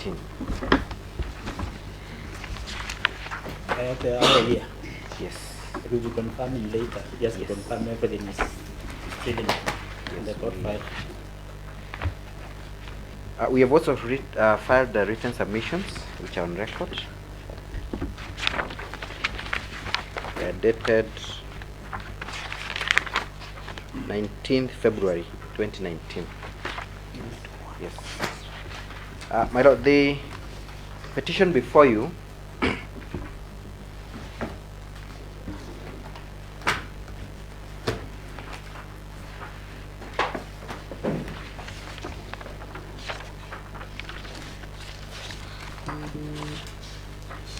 2019. Here. Yes. We will confirm it later. Just to confirm everything is still in the court file. We have also filed the written submissions, which are on record. They are dated 19th February 2019. Yes. My lord, the petition before you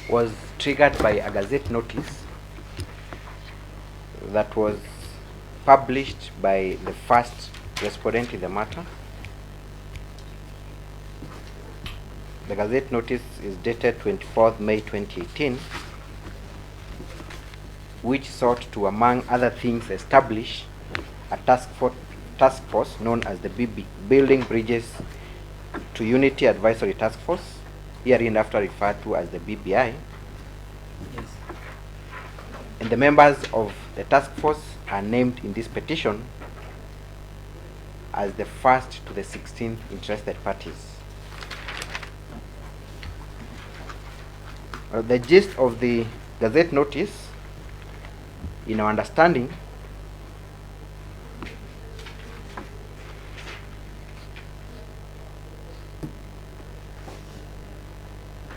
was triggered by a Gazette notice that was published by the first respondent in the matter. The Gazette notice is dated 24th May 2018, which sought to, among other things, establish a task force known as the Building Bridges to Unity Advisory Task Force, hereinafter referred to as the BBI. Yes. And the members of the task force are named in this petition as the 1st to the 16th interested parties. The gist of the Gazette notice, in our understanding,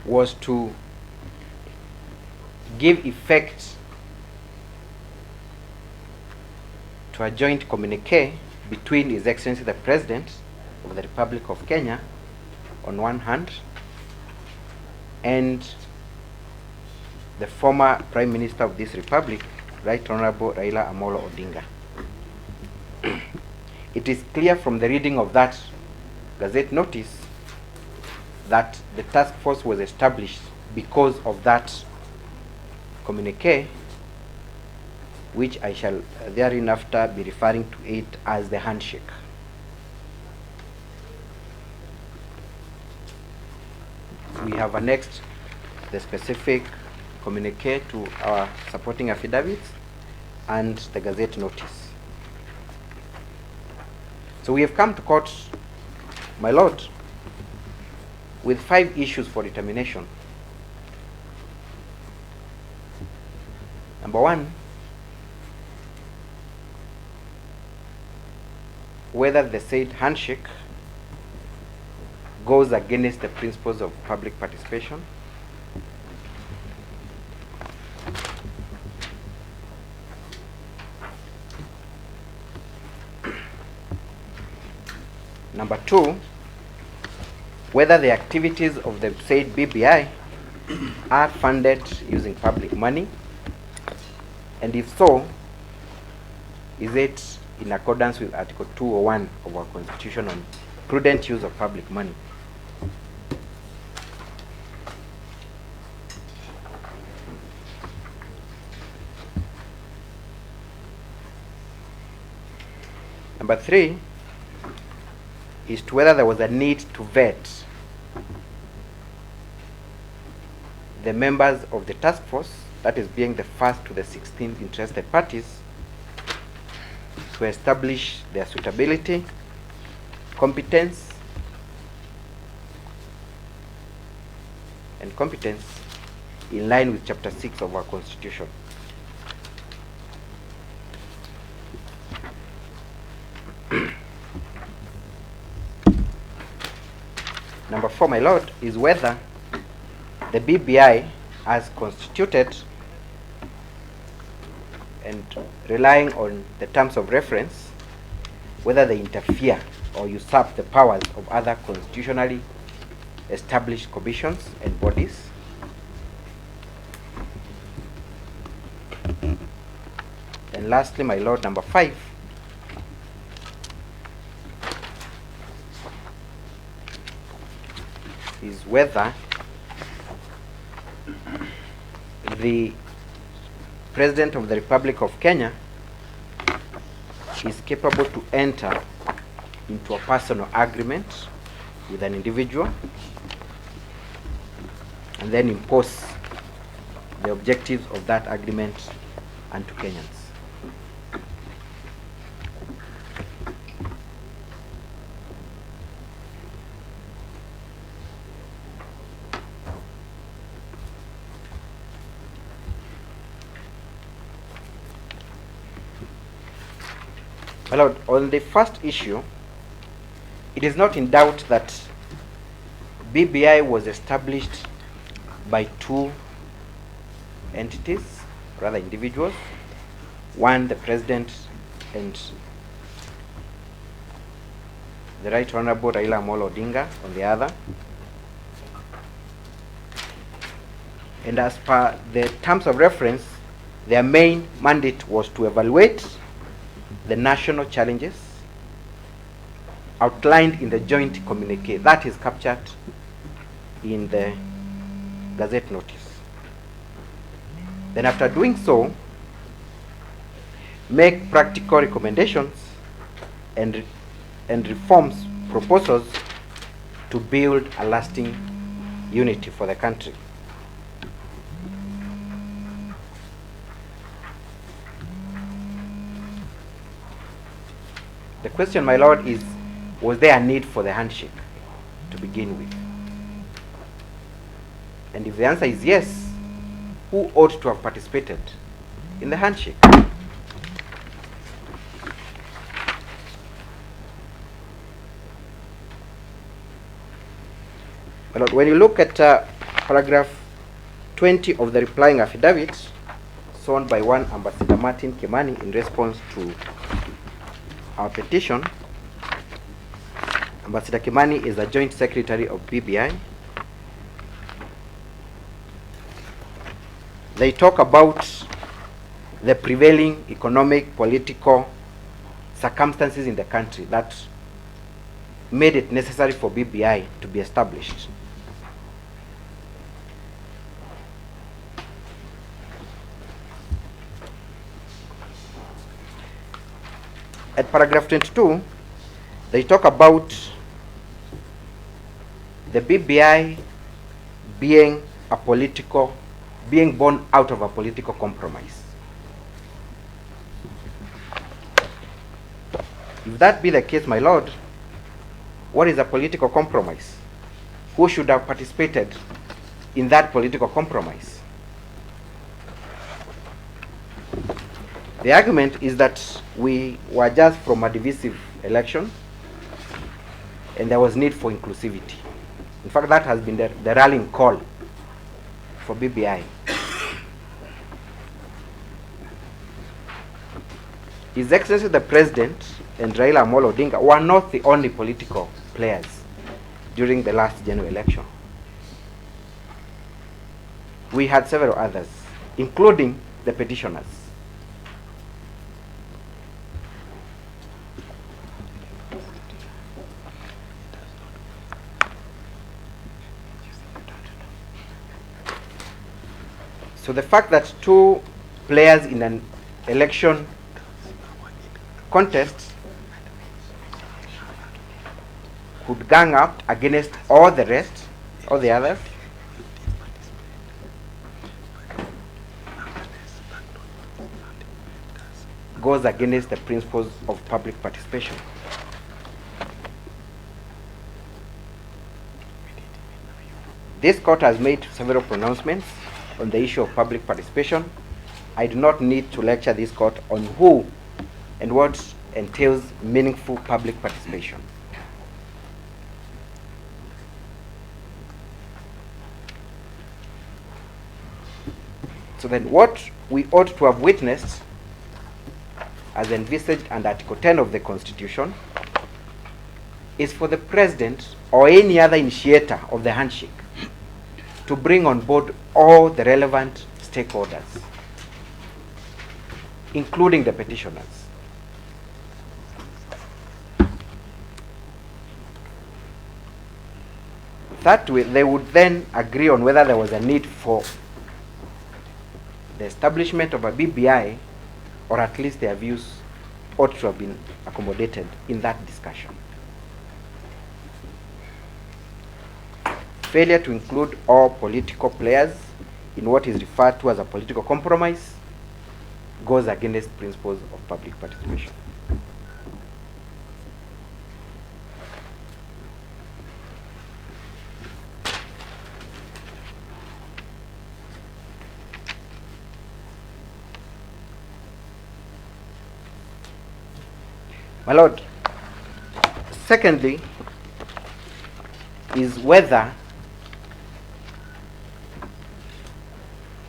was to give effect to a joint communique between His Excellency the President of the Republic of Kenya on one hand and the former Prime Minister of this Republic, Right Honorable Raila Amolo Odinga. It is clear from the reading of that Gazette notice that the task force was established because of that communique, which I shall thereafter be referring to it as the handshake. We have annexed the specific communique to our supporting affidavits and the Gazette notice. So we have come to court, my lord, with 5 issues for determination. Number 1, whether the said handshake goes against the principles of public participation. Number 2, whether the activities of the said BBI are funded using public money, and if so, is it in accordance with Article 201 of our Constitution on prudent use of public money. Number 3 is to whether there was a need to vet the members of the task force, that is being the 1st to the 16th interested parties, to establish their suitability, competence, and competence in line with Chapter 6 of our Constitution. Number 4, my lord, is whether the BBI as constituted and relying on the terms of reference, whether they interfere or usurp the powers of other constitutionally established commissions and bodies. And lastly, my lord, number 5, is whether the President of the Republic of Kenya is capable to enter into a personal agreement with an individual and then impose the objectives of that agreement onto Kenyans. My Lord, on the first issue, it is not in doubt that BBI was established by two entities, rather individuals. One, the President and the Right Honorable Raila Amolo Odinga on the other. And as per the terms of reference, their main mandate was to evaluate the national challenges outlined in the joint communique that is captured in the Gazette notice. Then after doing so, make practical recommendations and reforms proposals to build a lasting unity for the country. The question, my Lord, is, was there a need for the handshake to begin with? And if the answer is yes, who ought to have participated in the handshake? My Lord, when you look at paragraph 20 of the replying affidavit, signed by one Ambassador Martin Kimani in response to our petition, Ambassador Kimani is the Joint Secretary of BBI. They talk about the prevailing economic, political circumstances in the country that made it necessary for BBI to be established. At paragraph 22, they talk about the BBI being born out of a political compromise. If that be the case, my Lord, what is a political compromise? Who should have participated in that political compromise? The argument is that we were just from a divisive election and there was need for inclusivity. In fact, that has been the rallying call for BBI. His Excellency the President and Raila Amolo Odinga were not the only political players during the last general election. We had several others, including the petitioners. So the fact that two players in an election contest could gang up against all the rest, all the others, goes against the principles of public participation. This court has made several pronouncements on the issue of public participation. I do not need to lecture this court on who and what entails meaningful public participation. So then what we ought to have witnessed as envisaged under Article 10 of the Constitution is for the President or any other initiator of the handshake to bring on board all the relevant stakeholders, including the petitioners. That way, they would then agree on whether there was a need for the establishment of a BBI, or at least their views ought to have been accommodated in that discussion. failure to include all political players in what is referred to as a political compromise goes against principles of public participation. My Lord, secondly, is whether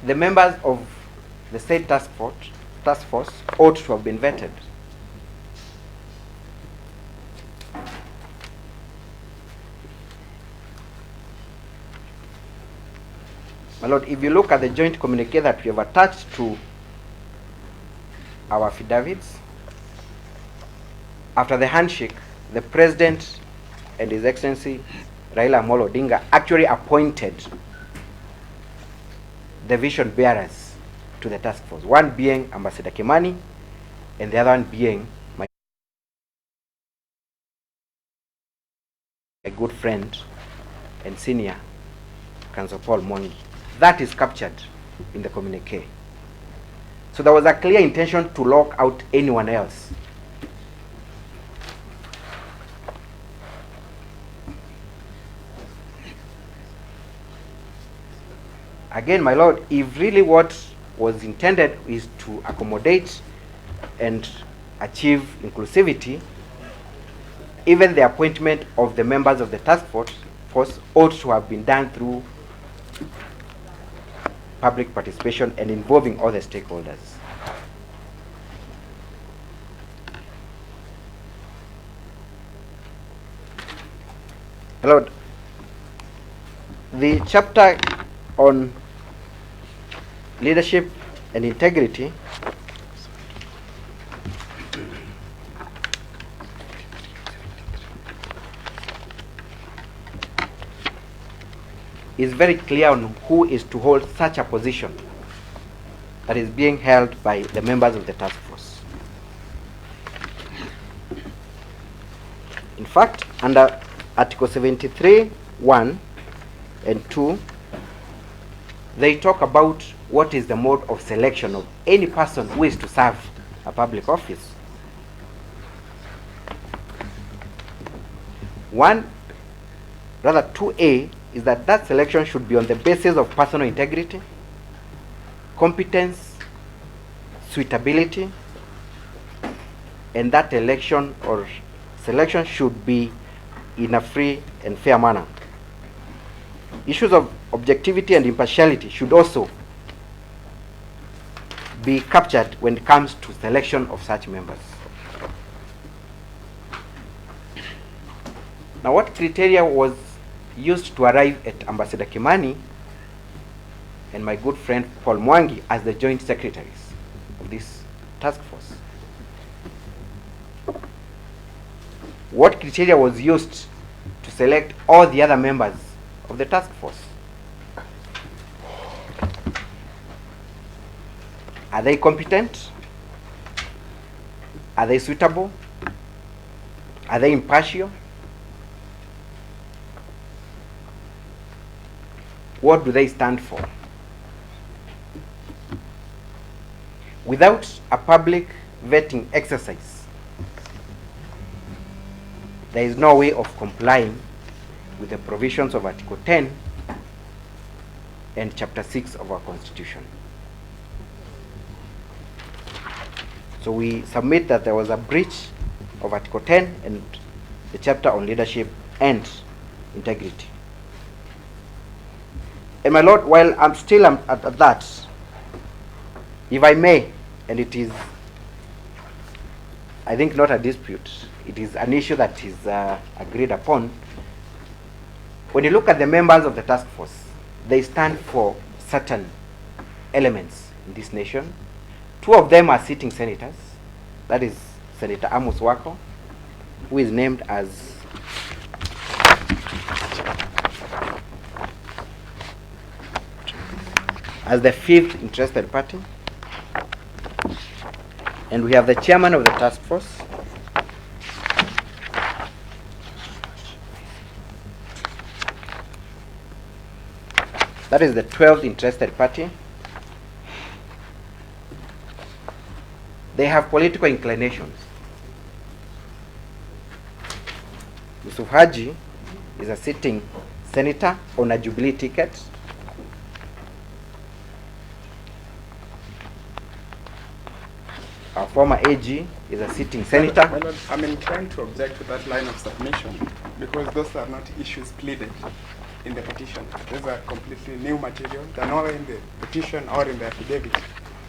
the members of the state task force ought to have been vetted. My Lord, if you look at the joint communique that we have attached to our affidavits, after the handshake, the President and His Excellency Raila Amolo Odinga actually appointed the vision bearers to the task force, one being Ambassador Kimani and the other one being my good friend and senior Council Paul Mwangi. That is captured in the communique. So there was a clear intention to lock out anyone else. Again, my Lord, if really what was intended is to accommodate and achieve inclusivity, even the appointment of the members of the task force ought to have been done through public participation and involving all the stakeholders. My Lord, the chapter on leadership and integrity is very clear on who is to hold such a position that is being held by the members of the task force. In fact, under Article 73, 1 and 2, they talk about what is the mode of selection of any person who is to serve a public office. 2A is that selection should be on the basis of personal integrity, competence, suitability, and that election or selection should be in a free and fair manner. Issues of objectivity and impartiality should also be captured when it comes to selection of such members. Now, what criteria was used to arrive at Ambassador Kimani and my good friend Paul Mwangi as the joint secretaries of this task force? What criteria was used to select all the other members of the task force? Are they competent? Are they suitable? Are they impartial? What do they stand for? Without a public vetting exercise, there is no way of complying with the provisions of Article 10 and Chapter 6 of our Constitution. So we submit that there was a breach of Article 10 and the chapter on leadership and integrity. And my Lord, while I'm still at that, if I may, and it is, I think, not a dispute, it is an issue that is agreed upon. When you look at the members of the task force, they stand for certain elements in this nation. Two of them are sitting senators. That is Senator Amos Wako, who is named as the fifth interested party. And we have the chairman of the task force, That is the 12th interested party. They have political inclinations. Yusuf Haji is a sitting senator on a Jubilee ticket. Our former AG is a sitting senator. My Lord, I'm inclined to object to that line of submission because those are not issues pleaded in the petition. Those are completely new material. They're not in the petition or in the affidavit.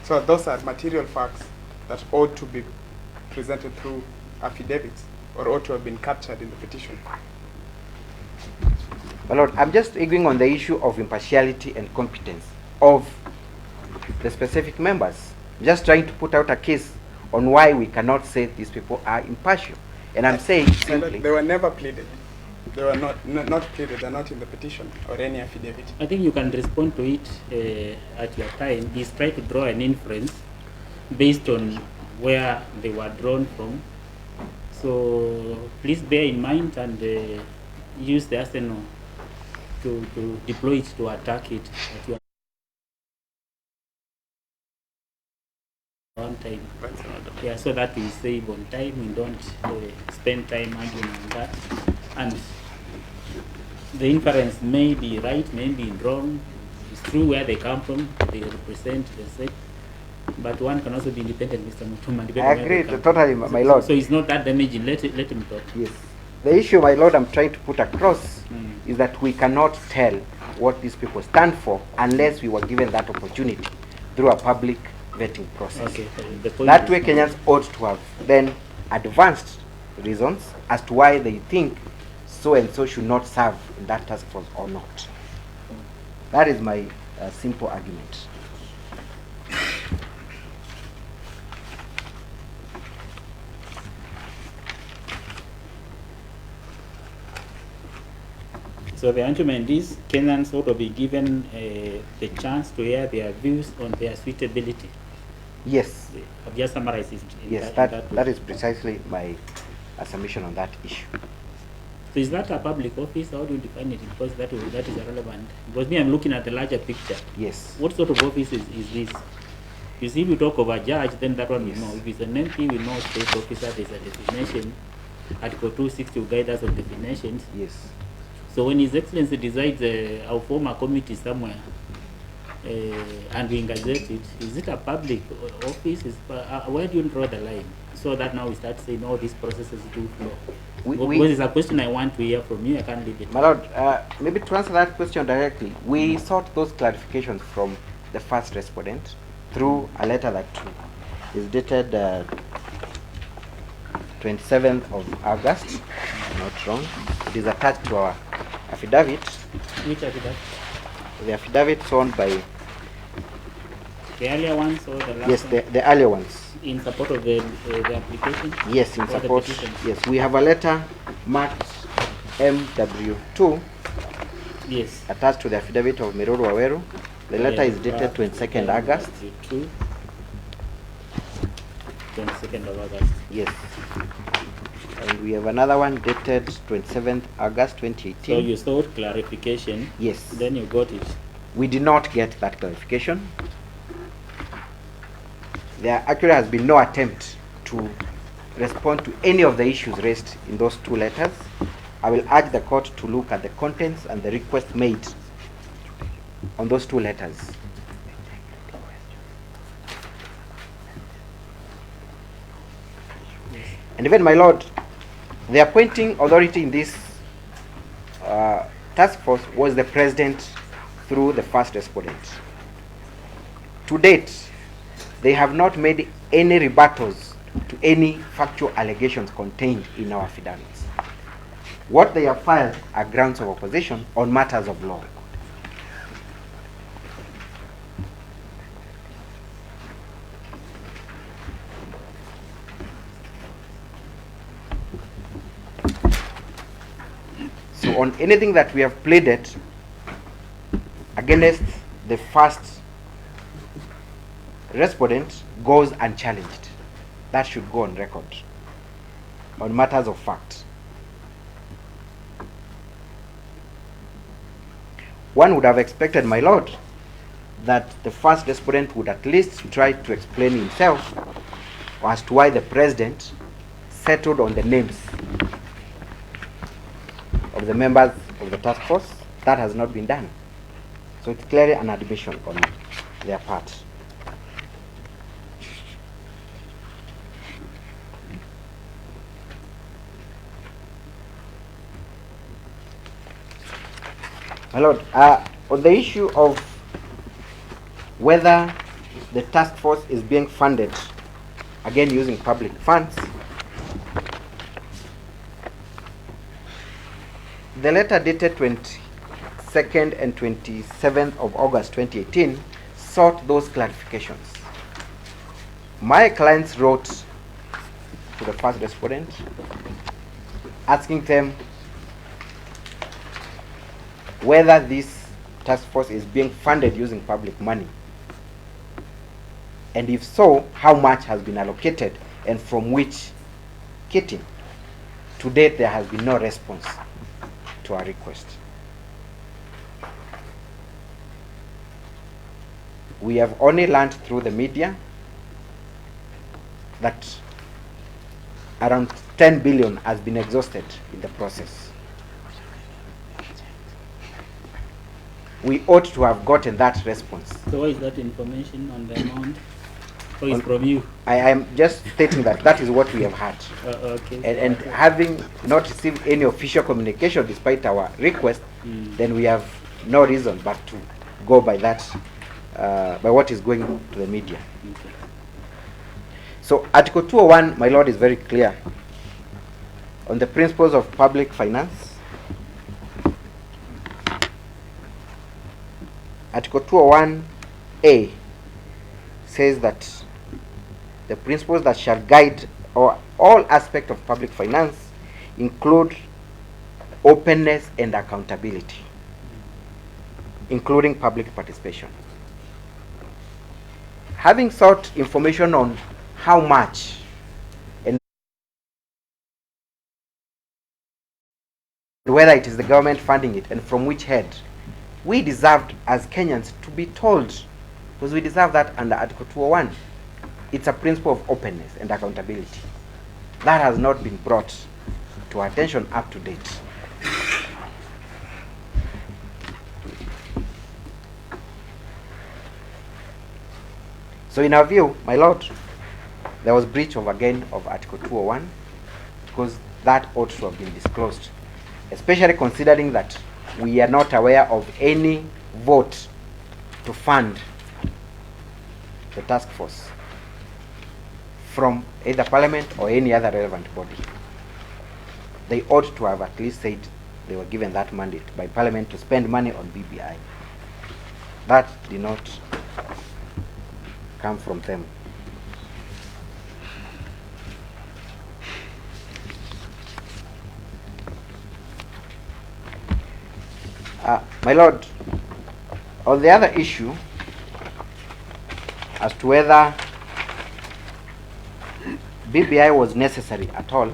So those are material facts that ought to be presented through affidavits or ought to have been captured in the petition. My Lord, I'm just arguing on the issue of impartiality and competence of the specific members. Just trying to put out a case on why we cannot say these people are impartial. And I'm saying simply, They were never pleaded. They were not pleaded. They're not in the petition or any affidavit. I think you can respond to it at your time. Is try to draw an inference based on where they were drawn from. So please bear in mind and use the arsenal to deploy it to attack it at your on time. Yeah, so that we save on time. We don't spend time arguing on that. And the inference may be right, may be wrong. It's true where they come from. They represent the state. But one can also be independent, Mr. Mutuma. I agree totally, my Lord. So it's not that damaging. Let him talk. Yes. The issue, my Lord, I'm trying to put across is that we cannot tell what these people stand for unless we were given that opportunity through a public vetting process. Okay. That way, Kenyans ought to have then advanced reasons as to why they think so and so should not serve in that task force or not. That is my simple argument. So the argument is Kenyans ought to be given the chance to hear their views on their suitability. Yes. I've just summarized it. Yes, that is precisely my submission on that issue. So is that a public office? How do you define it? Because that is irrelevant. Because me, I'm looking at the larger picture. Yes. What sort of office is this? You see, if we talk of a judge, then that one Yes. we know. If it's an MP, we know state officer, there's a definition. Article 260 will guide us on definitions. Yes. So when His Excellency decides our former committee somewhere, and we gazette it, is it a public office? Where do you draw the line? So that now we start saying, oh, these processes do flow. Because it's a question I want to hear from you, I can't leave it. My Lord, maybe to answer that question directly, we sought those clarifications from the first respondent through a letter that is dated 27th of August, if I'm not wrong. It is attached to our affidavit. Which affidavit? The affidavit shown by... The earlier ones or the last Yes, one? the earlier ones. In support of the application? Yes, in or the support. petition? Yes, we have a letter marked MW2 Yes. attached to the affidavit of Miruru Waweru. The letter is dated 22nd August. 22nd of August. Yes. And we have another one dated 27th August So 2018. you sought clarification. Yes. Then you got it. We did not get that clarification. There actually has been no attempt to respond to any of the issues raised in those two letters. I will urge the court to look at the contents and the request made on those two letters. And even, my Lord, the appointing authority in this task force was the President through the first respondent. To date, they have not made any rebuttals to any factual allegations contained in our affidavits. What they have filed are grounds of opposition on matters of law. So on anything that we have pleaded against the first respondent goes unchallenged. That should go on record on matters of fact. one would have expected, my lord, that the first respondent would at least try to explain himself as to why the president settled on the names of the members of the task force. That has not been done. So it's clearly an admission on their part. My lord, on the issue of whether the task force is being funded, again using public funds, the letter dated 22nd and 27th of August 2018 sought those clarifications. My clients wrote to the first respondent asking them whether this task force is being funded using public money, and if so, how much has been allocated and from which kitty. To date, there has been no response to our request. We have only learned through the media that around 10 billion has been exhausted in the process. We ought to have gotten that response. So why is that information on the amount? Or is from you? I am just stating that that is what we have had. Okay. And having not received any official communication despite our request, then we have no reason but to go by that, by what is going to the media. Okay. So Article 201, my lord, is very clear on the principles of public finance. Article 201A says that the principles that shall guide all aspects of public finance include openness and accountability, including public participation. Having sought information on how much and whether it is the government funding it and from which head, we deserved as Kenyans to be told, because we deserve that under Article 201. It's a principle of openness and accountability. That has not been brought to our attention up to date. So in our view, my lord, there was breach of Article 201, because that ought to have been disclosed, especially considering that we are not aware of any vote to fund the task force from either Parliament or any other relevant body. They ought to have at least said they were given that mandate by Parliament to spend money on BBI. That did not come from them. My lord, on the other issue, as to whether BBI was necessary at all,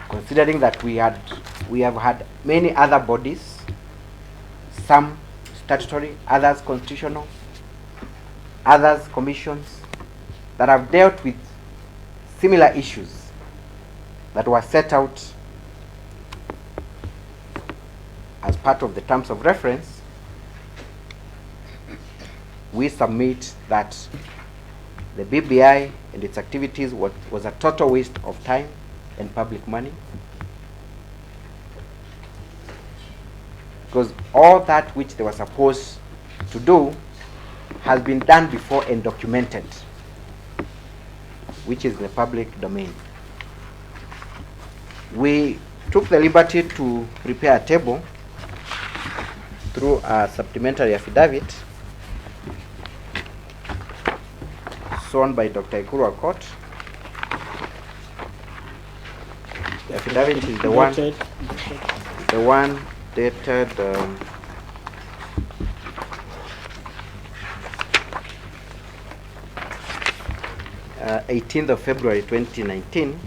considering that we have had many other bodies, some statutory, others constitutional, others commissions, that have dealt with similar issues that were set out as part of the terms of reference. We submit that the BBI and its activities was a total waste of time and public money, because all that which they were supposed to do has been done before and documented, which is in the public domain. We took the liberty to prepare a table through a supplementary affidavit sworn by Dr. Aukot'S. The affidavit is the one dated 18th of February 2019.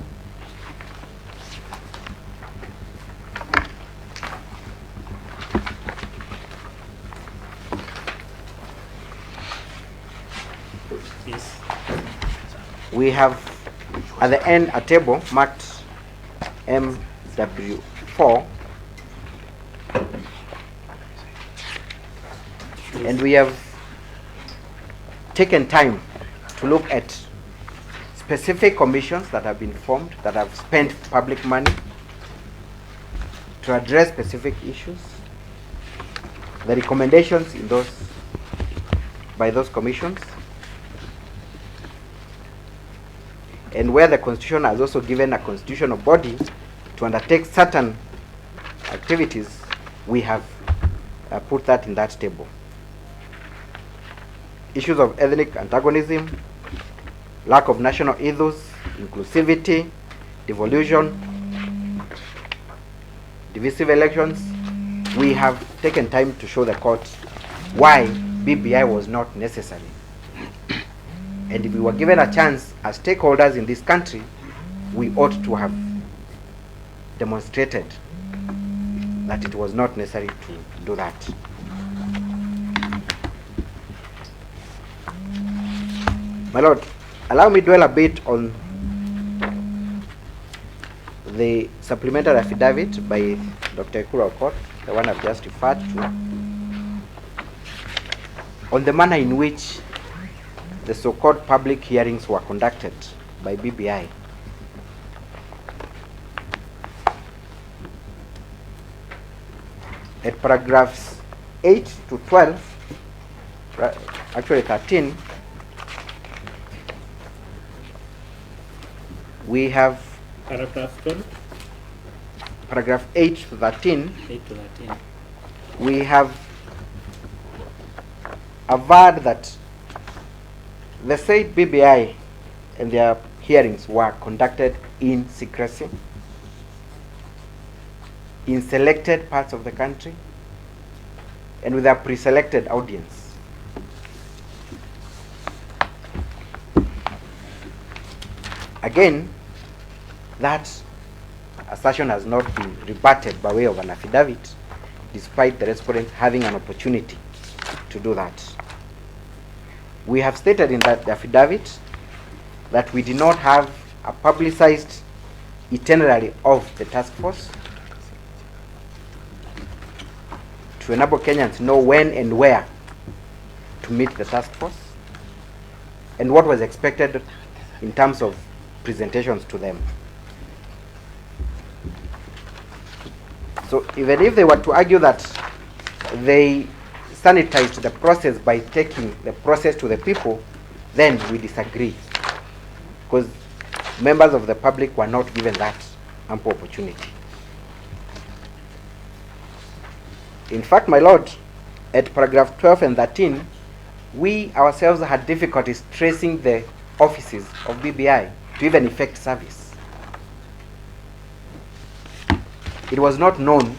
We have at the end a table marked MW4, and we have taken time to look at specific commissions that have been formed, that have spent public money to address specific issues, the recommendations in those by those commissions, and where the Constitution has also given a constitutional body to undertake certain activities, we have put that in that table. Issues of ethnic antagonism, lack of national ethos, inclusivity, devolution, divisive elections. We have taken time to show the court why BBI was not necessary. And if we were given a chance as stakeholders in this country, we ought to have demonstrated that it was not necessary to do that. My Lord, allow me to dwell a bit on the supplementary affidavit by Dr. Aukot'S, the one I've just referred to, on the manner in which the so-called public hearings were conducted by BBI. At paragraphs 8 to 12, actually 13, we have Paragraph 12. Paragraph 8 to 13. 8 to 13. We have averred that the said BBI and their hearings were conducted in secrecy in selected parts of the country and with a pre-selected audience. Again, that assertion has not been rebutted by way of an affidavit, despite the respondents having an opportunity to do that. We have stated in that affidavit that we did not have a publicized itinerary of the task force to enable Kenyans to know when and where to meet the task force and what was expected in terms of presentations to them. So even if they were to argue that they sanitized the process by taking the process to the people, then we disagree, because members of the public were not given that ample opportunity. In fact, my Lord, at paragraph 12 and 13, we ourselves had difficulties tracing the offices of BBI to even effect service. It was not known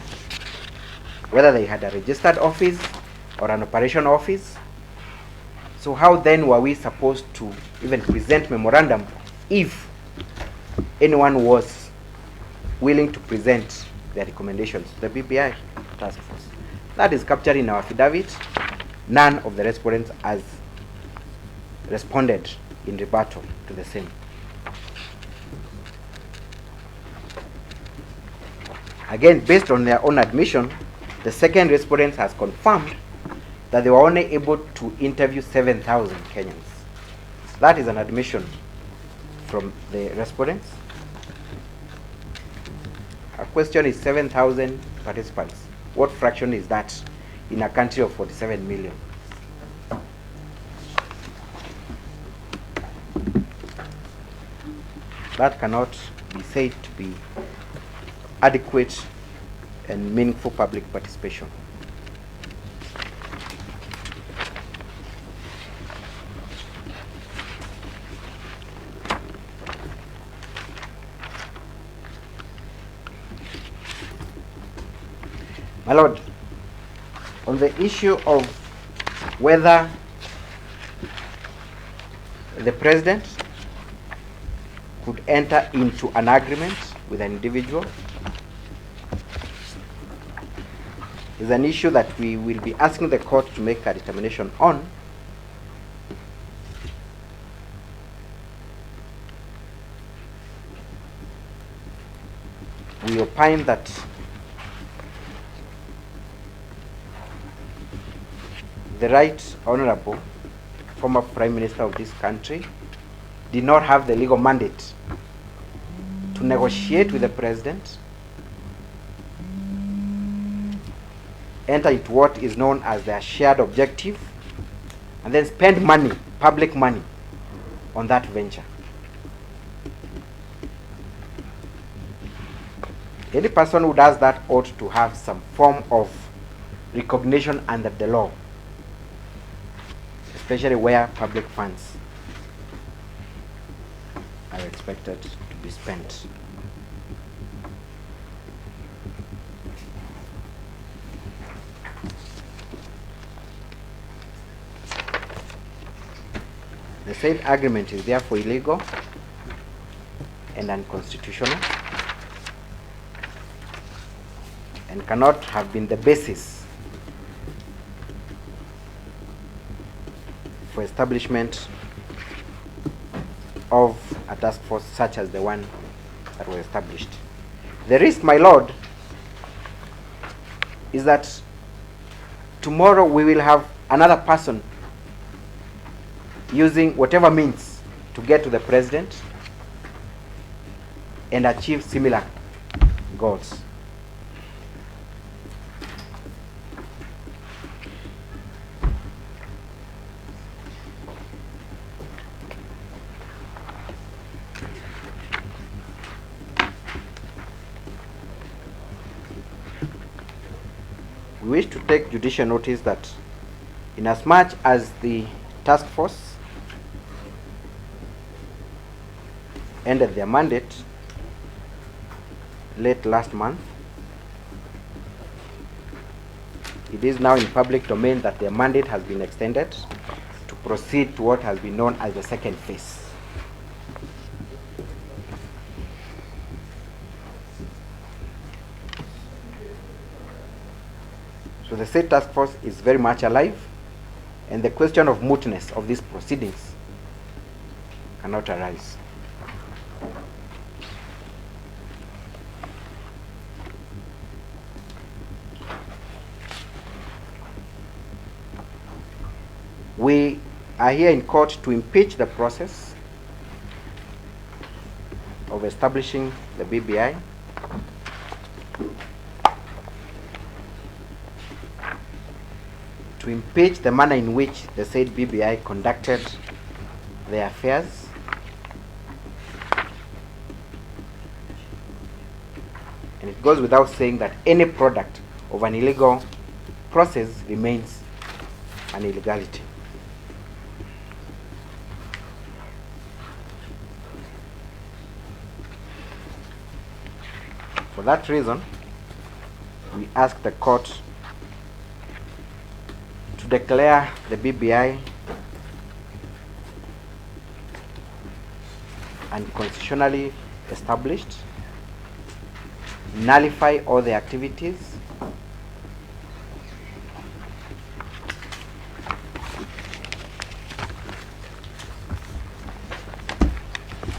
whether they had a registered office or an operation office. So how then were we supposed to even present memorandum if anyone was willing to present their recommendations to the BBI task force? That is captured in our affidavit. None of the respondents has responded in rebuttal to the same. Again, based on their own admission, the second respondent has confirmed that they were only able to interview 7,000 Kenyans. That is an admission from the respondents. Our question is 7,000 participants. What fraction is that in a country of 47 million? That cannot be said to be adequate and meaningful public participation. My Lord, on the issue of whether the President could enter into an agreement with an individual is an issue that we will be asking the court to make a determination on. we opine that the Right Honorable former Prime Minister of this country did not have the legal mandate to negotiate with the President, enter into what is known as their shared objective, and then spend money, public money, on that venture. Any person who does that ought to have some form of recognition under the law, especially where public funds are expected to be spent. The said agreement is therefore illegal and unconstitutional, and cannot have been the basis for establishment of a task force such as the one that was established. The risk, my lord, is that tomorrow we will have another person using whatever means to get to the President and achieve similar goals. We wish to take judicial notice that inasmuch as the task force ended their mandate late last month, it is now in public domain that their mandate has been extended to proceed to what has been known as the second phase. So the said task force is very much alive, and the question of mootness of these proceedings cannot arise. We are here in court to impeach the process of establishing the BBI, to impeach the manner in which the said BBI conducted their affairs, and it goes without saying that any product of an illegal process remains an illegality. For that reason, we ask the court to declare the BBI unconstitutionally established, nullify all the activities,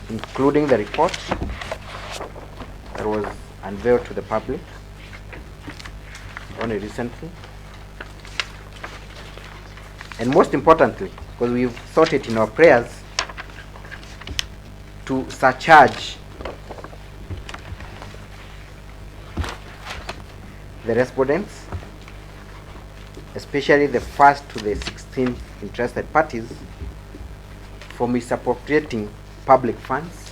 including the report that was unveiled to the public only recently, and most importantly, because we've sought it in our prayers, to surcharge the respondents, especially the first to the 16 interested parties, for misappropriating public funds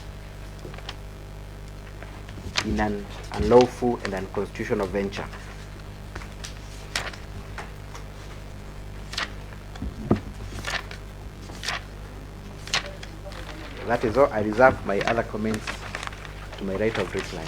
in an unlawful and unconstitutional venture. That is all. I reserve my other comments to my right of reply.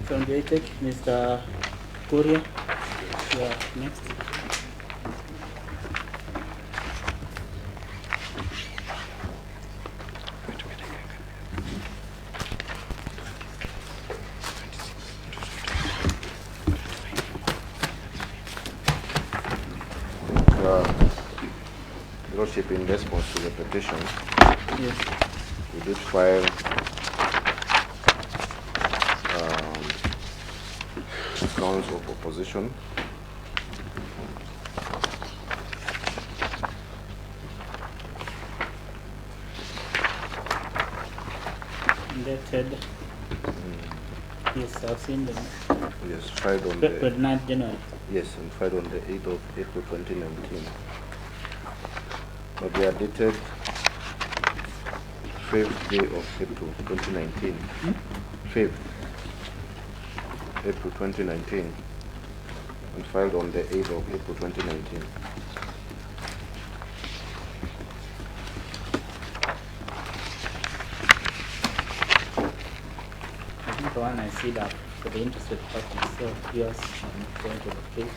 From the take Mr. Korea, you are next. Lordship, in response to the petition, Yes. we did file grounds of opposition. Dated. Yes, I've seen them. Yes, filed on the 29th January. yes, and filed on the 8th of April 2019. But they are dated 5th day of April 2019. 5th April 2019, and filed on the 8th of April 2019. I think the one I see that for the interested parties, so yours, I'm going to locate.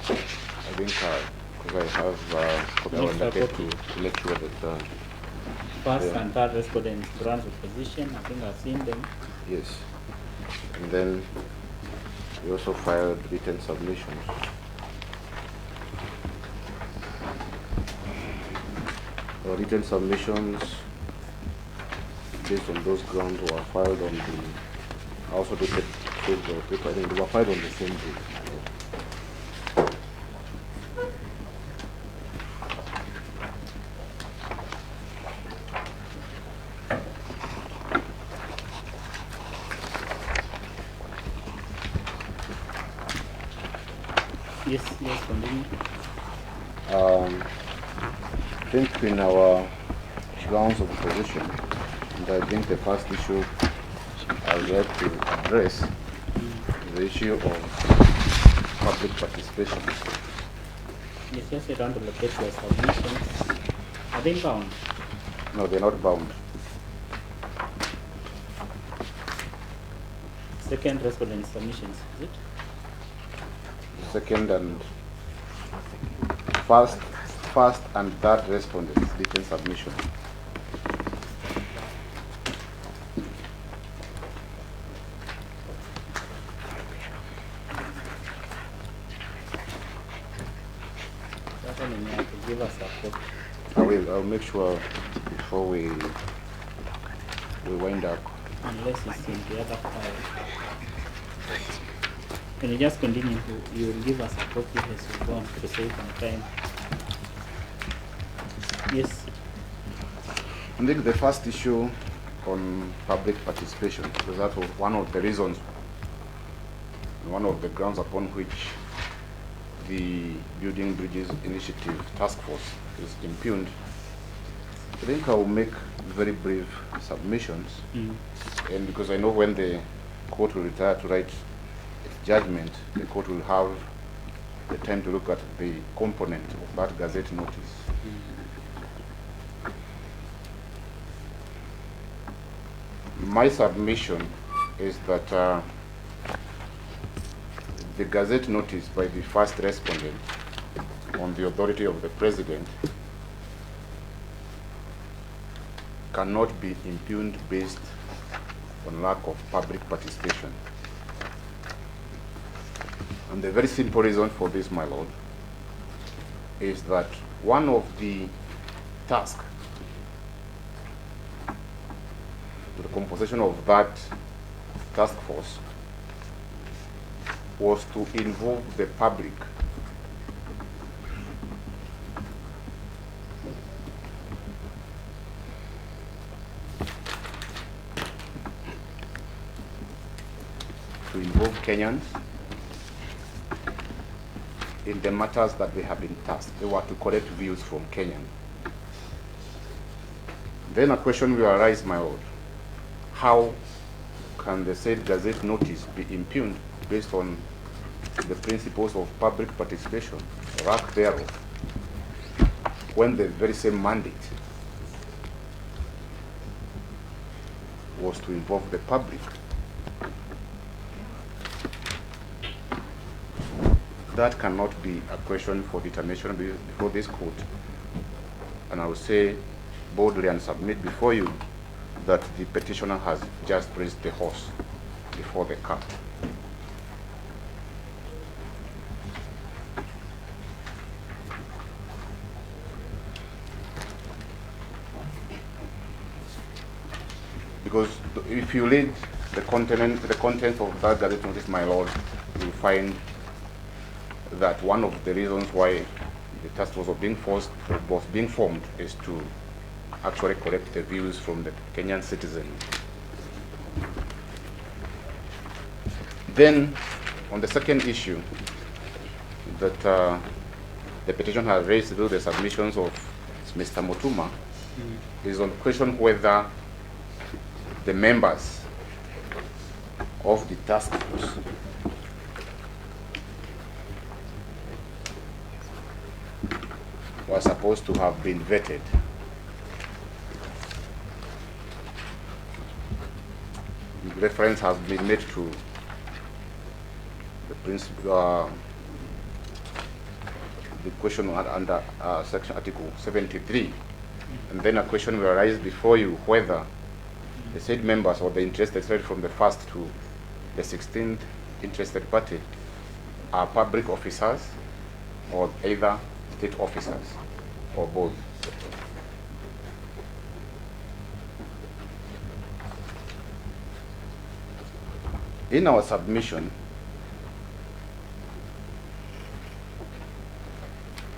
I think because I have copy, I Yes, want to get copy. to make sure that First Yeah. and third respondents grounds of position, I think I've seen them. yes, and then we also filed written submissions. Written submissions based on those grounds were filed on the, also dated 5th of April. I think they were filed on the same day. Yes, continue. I think in our grounds of opposition, and I think the first issue I would like to address is the issue of public participation. Yes, yes, you don't locate your submissions. Are they bound? No, they're not bound. Second respondent submissions, is it? Second and first and third respondents written submission. Certainly, you have to give us a copy. I'll make sure before we wind up. Unless it's in the other file. Can you just continue? You will give us a copy as we go on to save on time. Yes. I think the first issue on public participation, because that was one of the reasons, one of the grounds upon which the Building Bridges Initiative Task Force is impugned. I think I will make very brief submissions, and because I know when the court will retire to write its judgment, the court will have the time to look at the component of that Gazette notice. My submission is that the Gazette notice by the first respondent on the authority of the President cannot be impugned based on lack of public participation. And the very simple reason for this, my Lord, is that one of the tasks to the composition of that task force was to involve the public Kenyans in the matters that they have been tasked. They were to collect views from Kenyans. Then a question will arise, my Lord. How can the said Gazette notice be impugned based on the principles of public participation, or lack thereof, when the very same mandate was to involve the public? That cannot be a question for determination before this court. And I will say boldly and submit before you that the petitioner has just raised the horse. before the cart. Because if you read the content of that Gazette notice, my lord, you'll find that one of the reasons why the task force was being formed is to actually collect the views from the Kenyan citizen. Then, on the second issue that the petition has raised through the submissions of Mr. Mutuma, is on question whether the members of the task force were supposed to have been vetted. Reference has been made to the principle, the question under section Article 73, and then a question will arise before you whether the said members or the interested from the first to the 16th interested party are public officers or either state officers or both. In our submission,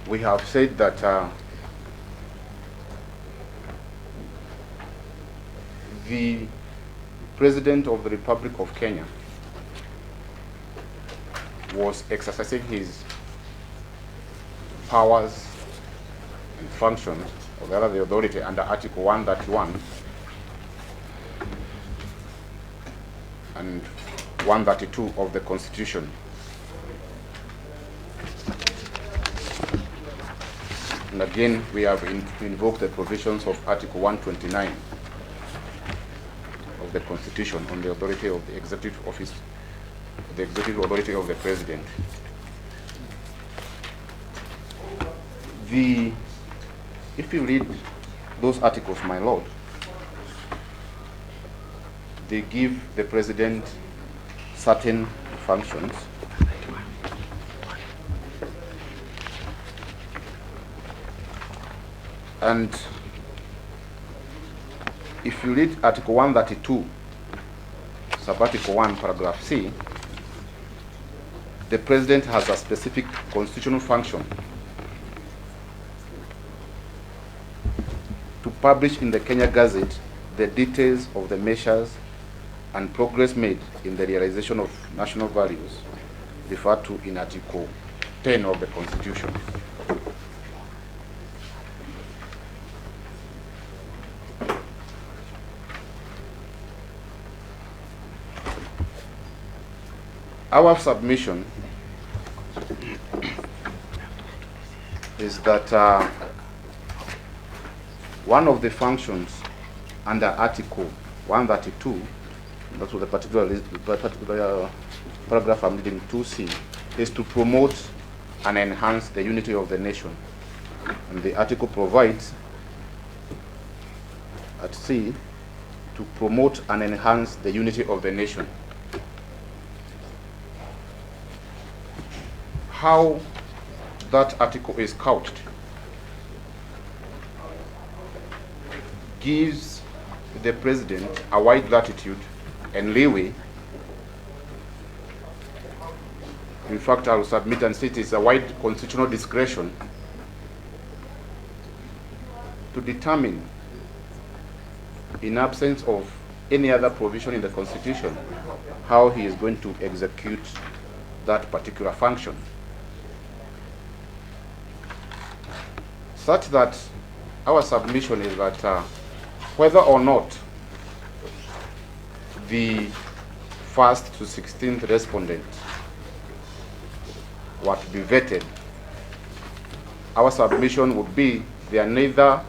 we have said that the President of the Republic of Kenya was exercising his powers and functions, or rather the authority, under Article 131 and 132 of the Constitution. And again, we have invoked the provisions of Article 129 of the Constitution on the authority of the executive office, the executive authority of the President. If you read those articles, my lord, they give the President certain functions and if you read Article 132, Sub-Article 1, Paragraph C, the President has a specific constitutional function to publish in the Kenya Gazette the details of the measures and progress made in the realization of national values referred to in Article 10 of the Constitution. Our submission is that one of the functions under Article 132, that's what the particular paragraph I'm reading 2C, is to promote and enhance the unity of the nation. And the article provides at C to promote and enhance the unity of the nation. How that article is couched gives the President a wide latitude and leeway. In fact, I will submit and say it is a wide constitutional discretion to determine, in absence of any other provision in the Constitution, how he is going to execute that particular function. Such that our submission is that whether or not the first to 16th respondent were to be vetted, our submission would be they are neither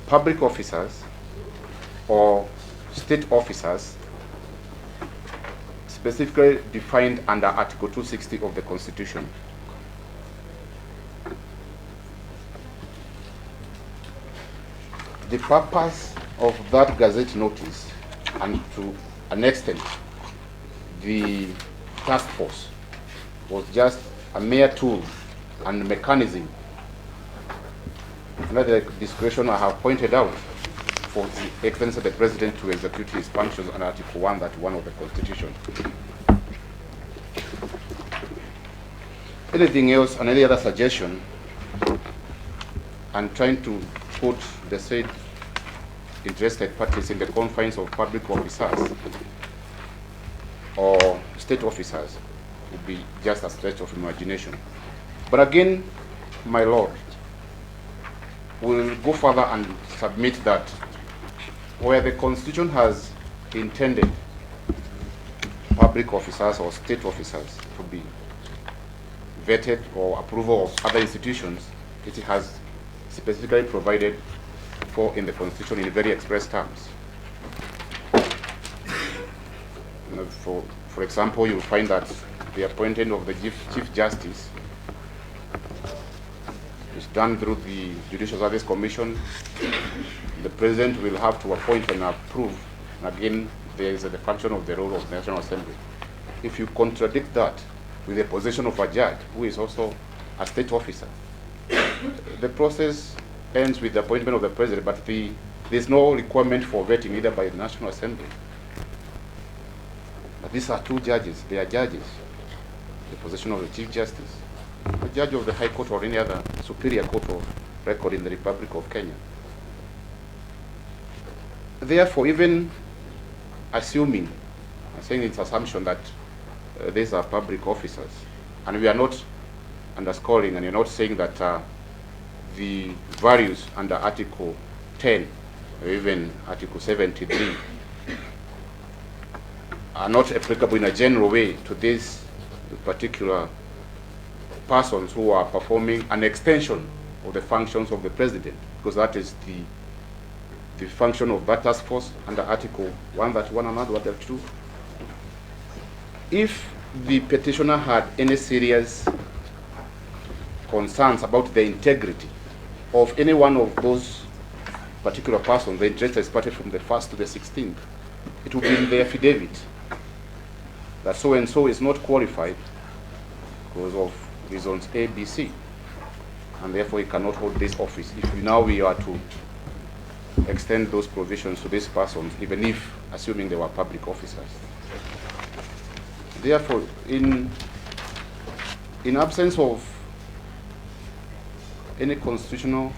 public officers or state officers specifically defined under Article 260 of the Constitution. The purpose of that Gazette notice, and to an extent, the task force was just a mere tool and mechanism under the discretion I have pointed out for the Excellency of the President to execute his functions under Article 131 of the Constitution. Anything else and any other suggestion, and trying to put the said interested parties in the confines of public officers or state officers would be just a stretch of imagination. But again, my Lord, we'll go further and submit that where the Constitution has intended public officers or state officers to be vetted or approval of other institutions, it has specifically provided for in the Constitution in very express terms. For example, you'll find that the appointment of the Chief Justice is done through the Judicial Service Commission. The President will have to appoint and approve. And again, there is the function of the role of the National Assembly. If you contradict that with the position of a judge, who is also a state officer, the process ends with the appointment of the President, but there's no requirement for vetting either by the National Assembly. But these are two judges. They are judges. The position of the Chief Justice, a judge of the High Court or any other superior court of record in the Republic of Kenya. Therefore, even assuming, I'm saying it's assumption that these are public officers, and we are not underscoring, and you're not saying that the values under Article 10 or even Article 73 are not applicable in a general way to these particular persons who are performing an extension of the functions of the President, because that is the function of that task force under Article 131 and 132. If the petitioner had any serious concerns about the integrity of any one of those particular persons, the interest is parted from the 1st to the 16th, it will be in the affidavit that so-and-so is not qualified because of reasons A, B, C, and therefore he cannot hold this office. If we are to extend those provisions to these persons, even if assuming they were public officers. Therefore, in absence of any constitutional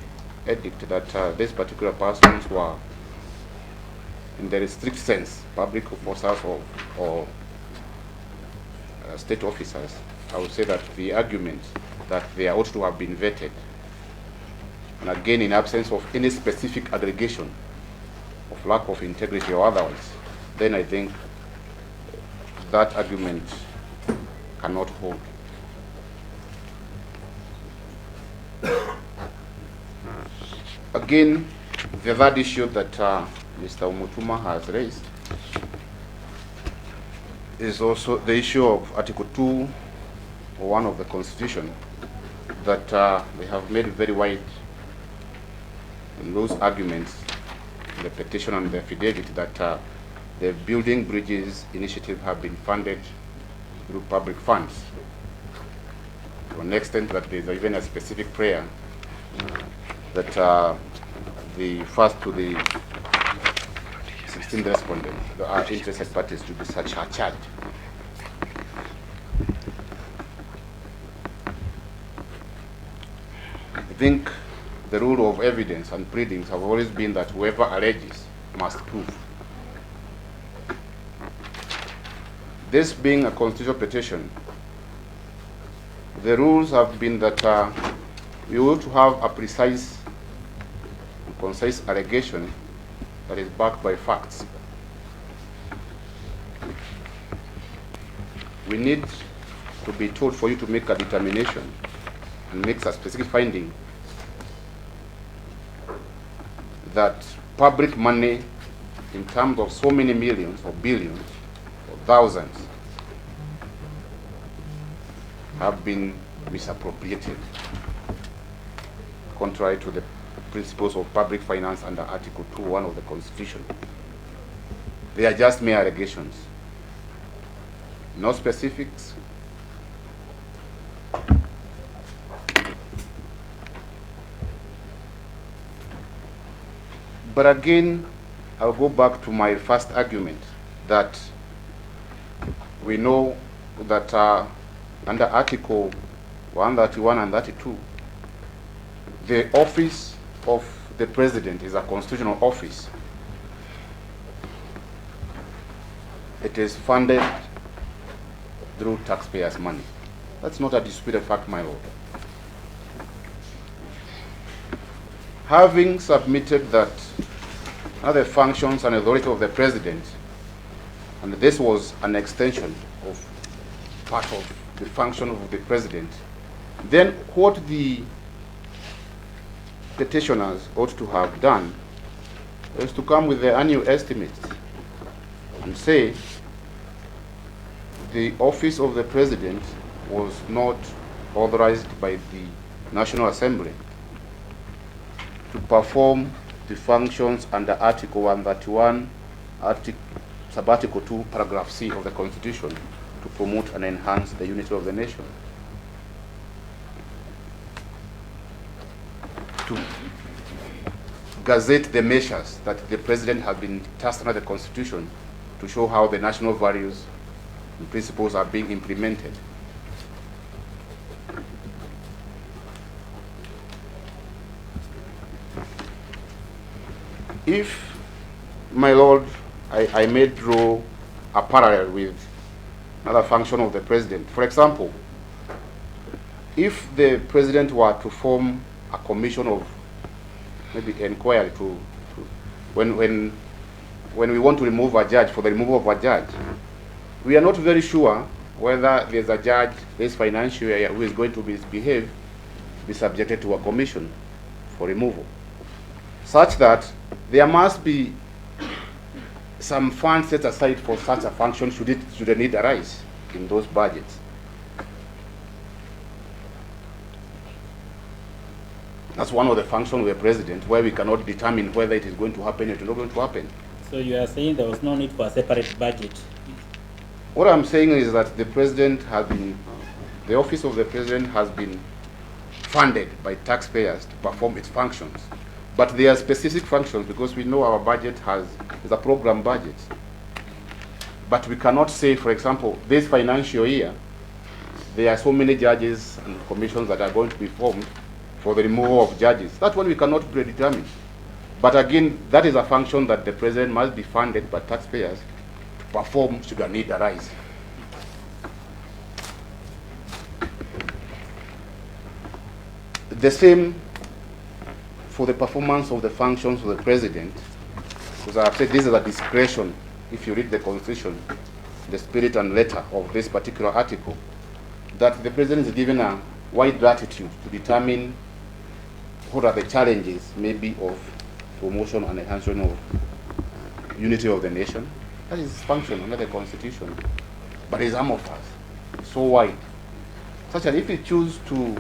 edict that these particular persons were, in the strict sense, public officers or state officers, I would say that the argument that they ought to have been vetted, and again in absence of any specific aggregation of lack of integrity or otherwise, then I think that argument cannot hold. Again, the third issue that Mr. Umutuma has raised is also the issue of Article 2:1 of the Constitution, that they have made very wide in those arguments in the petition and the affidavit that the Building Bridges initiative have been funded through public funds, to an extent that there's even a specific prayer that the first to the 16th respondent, the interested parties to be such are charged. I think the rule of evidence and pleadings have always been that whoever alleges must prove. This being a constitutional petition, the rules have been that we ought to have a precise and concise allegation that is backed by facts. We need to be told for you to make a determination and make a specific finding that public money in terms of so many millions or billions or thousands have been misappropriated, contrary to the principles of public finance under Article 2:1 of the Constitution. They are just mere allegations. no specifics. But again, I'll go back to my first argument that we know that under Article 131 and 32, the office of the President is a constitutional office. It is funded through taxpayers' money. That's not a disputed fact, my lord. Having submitted that other functions and authority of the President, and this was an extension of part of the function of the President, then what the petitioners ought to have done is to come with the annual estimates and say the office of the President was not authorized by the National Assembly to perform the functions under Article 131, Sub-Article 2, Paragraph C of the Constitution to promote and enhance the unity of the nation. To gazette the measures that the President has been tasked under the Constitution to show how the national values and principles are being implemented. If, my lord, I may draw a parallel with another function of the President. For example, if the President were to form a commission of maybe inquiry when we want to remove a judge, for the removal of a judge, we are not very sure whether there's a judge this financial year who is going to misbehave, be subjected to a commission for removal, such that there must be some funds set aside for such a function should a need arise in those budgets. That's one of the functions of the President, where we cannot determine whether it is going to happen or it is not going to happen. So you are saying there was no need for a separate budget? What I'm saying is that the President has been, the office of the President has been funded by taxpayers to perform its functions. But there are specific functions, because we know our budget is a program budget. But we cannot say, for example, this financial year, there are so many judges and commissions that are going to be formed for the removal of judges. That one we cannot predetermine. But again, that is a function that the President must be funded by taxpayers to perform should a need arise. The same for the performance of the functions of the President, because I have said this is a discretion. If you read the Constitution, the spirit and letter of this particular article, that the President is given a wide latitude to determine what are the challenges maybe of promotion and enhancement of unity of the nation. That is his function under the Constitution. But his arm of us so wide, such that if he chooses to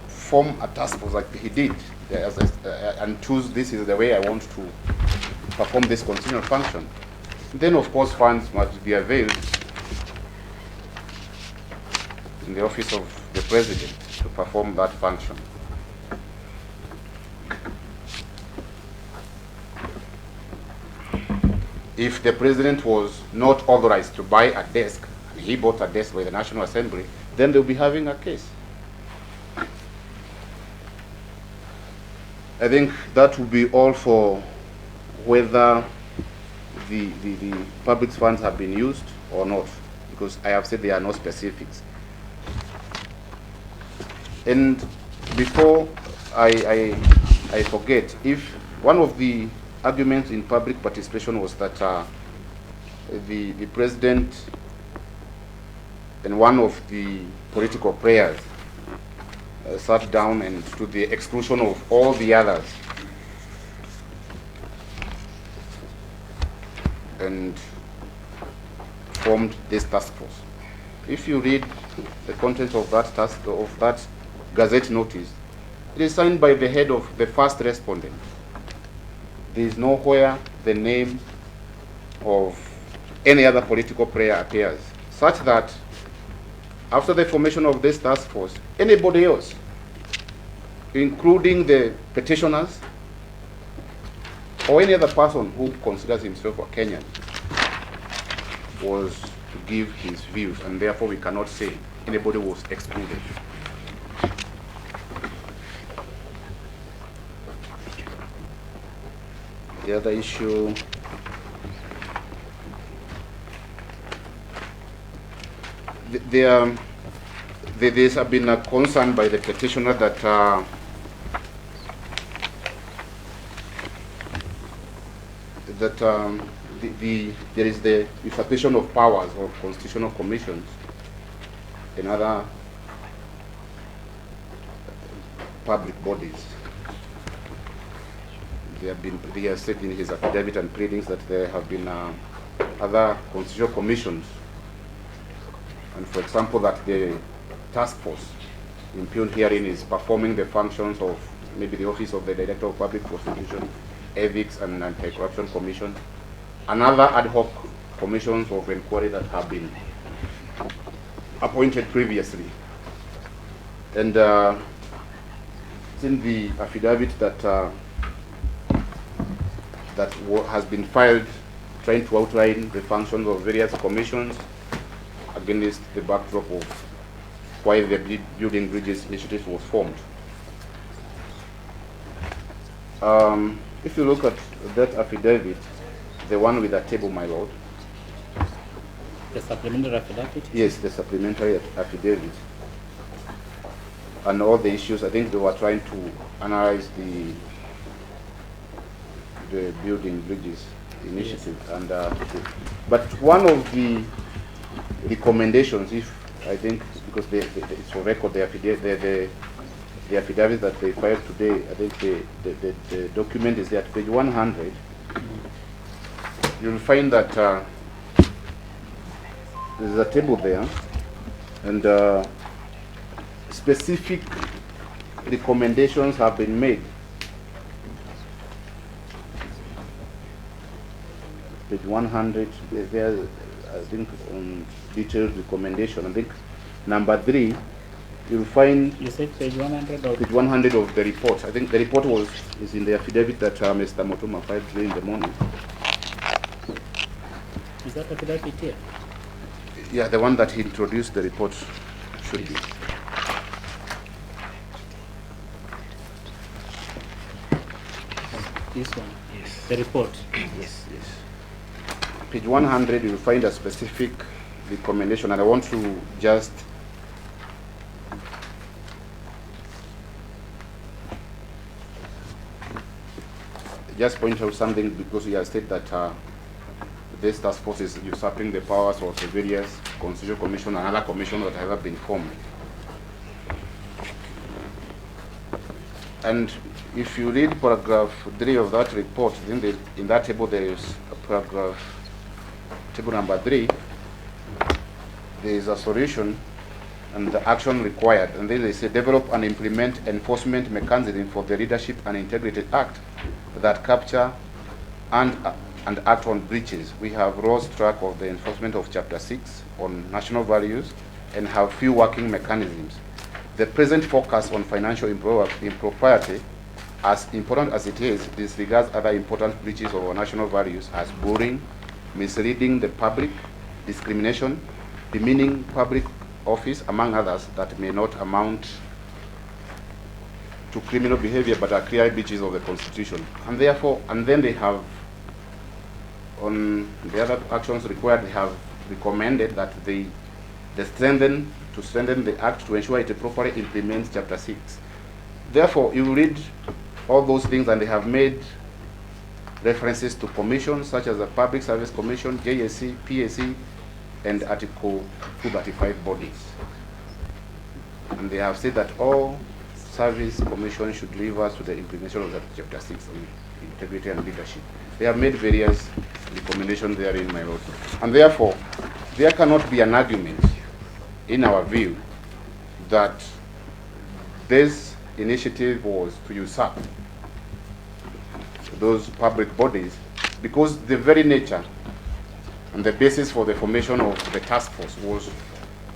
form a task force like he did and choose this is the way I want to perform this constitutional function, then of course funds must be availed in the office of the President to perform that function. If the President was not authorized to buy a desk, and he bought a desk by the National Assembly, then they'll be having a case. I think that will be all for whether the public funds have been used or not, because I have said there are no specifics. And before I forget, if one of the arguments in public participation was that the President and one of the political players sat down and to the exclusion of all the others and formed this task force. If you read the contents of that Gazette notice, it is signed by the head of the first respondent. There is nowhere the name of any other political player appears, such that after the formation of this task force, anybody else, including the petitioners or any other person who considers himself a Kenyan, was to give his views, and therefore we cannot say anybody was excluded. The other issue, there's been a concern by the petitioner that there is the usurpation of powers of constitutional commissions and other public bodies. He has said in his affidavit and pleadings that there have been other constitutional commissions, and for example that the task force impugned herein is performing the functions of maybe the Office of the Director of Public Prosecution, Ethics and Anti-Corruption Commission, and other ad hoc commissions of inquiry that have been appointed previously. And it's in the affidavit that has been filed trying to outline the functions of various commissions against the backdrop of why the Building Bridges Initiative was formed. If you look at that affidavit, the one with the table, my lord. The supplementary affidavit? Yes, the supplementary affidavit. And all the issues, I think they were trying to analyze the Building Bridges Initiative. Yes. And but one of the recommendations, if I think, because it's for record, the affidavit that they filed today, I think the document is there at page 100. You'll find that there's a table there, and specific recommendations have been made. Page 100, there, I think, detailed recommendation. I think number 3, you'll find. You said page 100 or? Page 100 of the report. I think the report is in the affidavit that Mr. Motuma filed today in the morning. Is that affidavit here? Yeah, the one that he introduced the report should be. This one? Yes. The report? Yes, yes. Page 100, you'll find a specific recommendation, and I want to just point out something, because he has said that this task force is usurping the powers of the various constitutional commission and other commissions that have been formed. And if you read paragraph 3 of that report, in that table there is a paragraph, table number 3, there is a solution and the action required, and then they say develop and implement enforcement mechanism for the Leadership and Integrity Act that capture and act on breaches. We have lost track of the enforcement of Chapter 6 on national values and have few working mechanisms. The present focus on financial impropriety, as important as it is, disregards other important breaches of our national values as bullying, misleading the public, discrimination, demeaning public office, among others, that may not amount to criminal behavior but are clear breaches of the Constitution. And therefore, and then they have, on the other actions required, they have recommended that they strengthen the Act to ensure it properly implements Chapter 6. Therefore, you read all those things, and they have made references to commissions such as the Public Service Commission, JSC, PSC, and Article 235 bodies. And they have said that all service commissions should leave us to the implementation of that Chapter 6 on integrity and leadership. They have made various recommendations therein, my lord. And therefore, there cannot be an argument, in our view, that this initiative was to usurp those public bodies, because the very nature And the basis for the formation of the task force was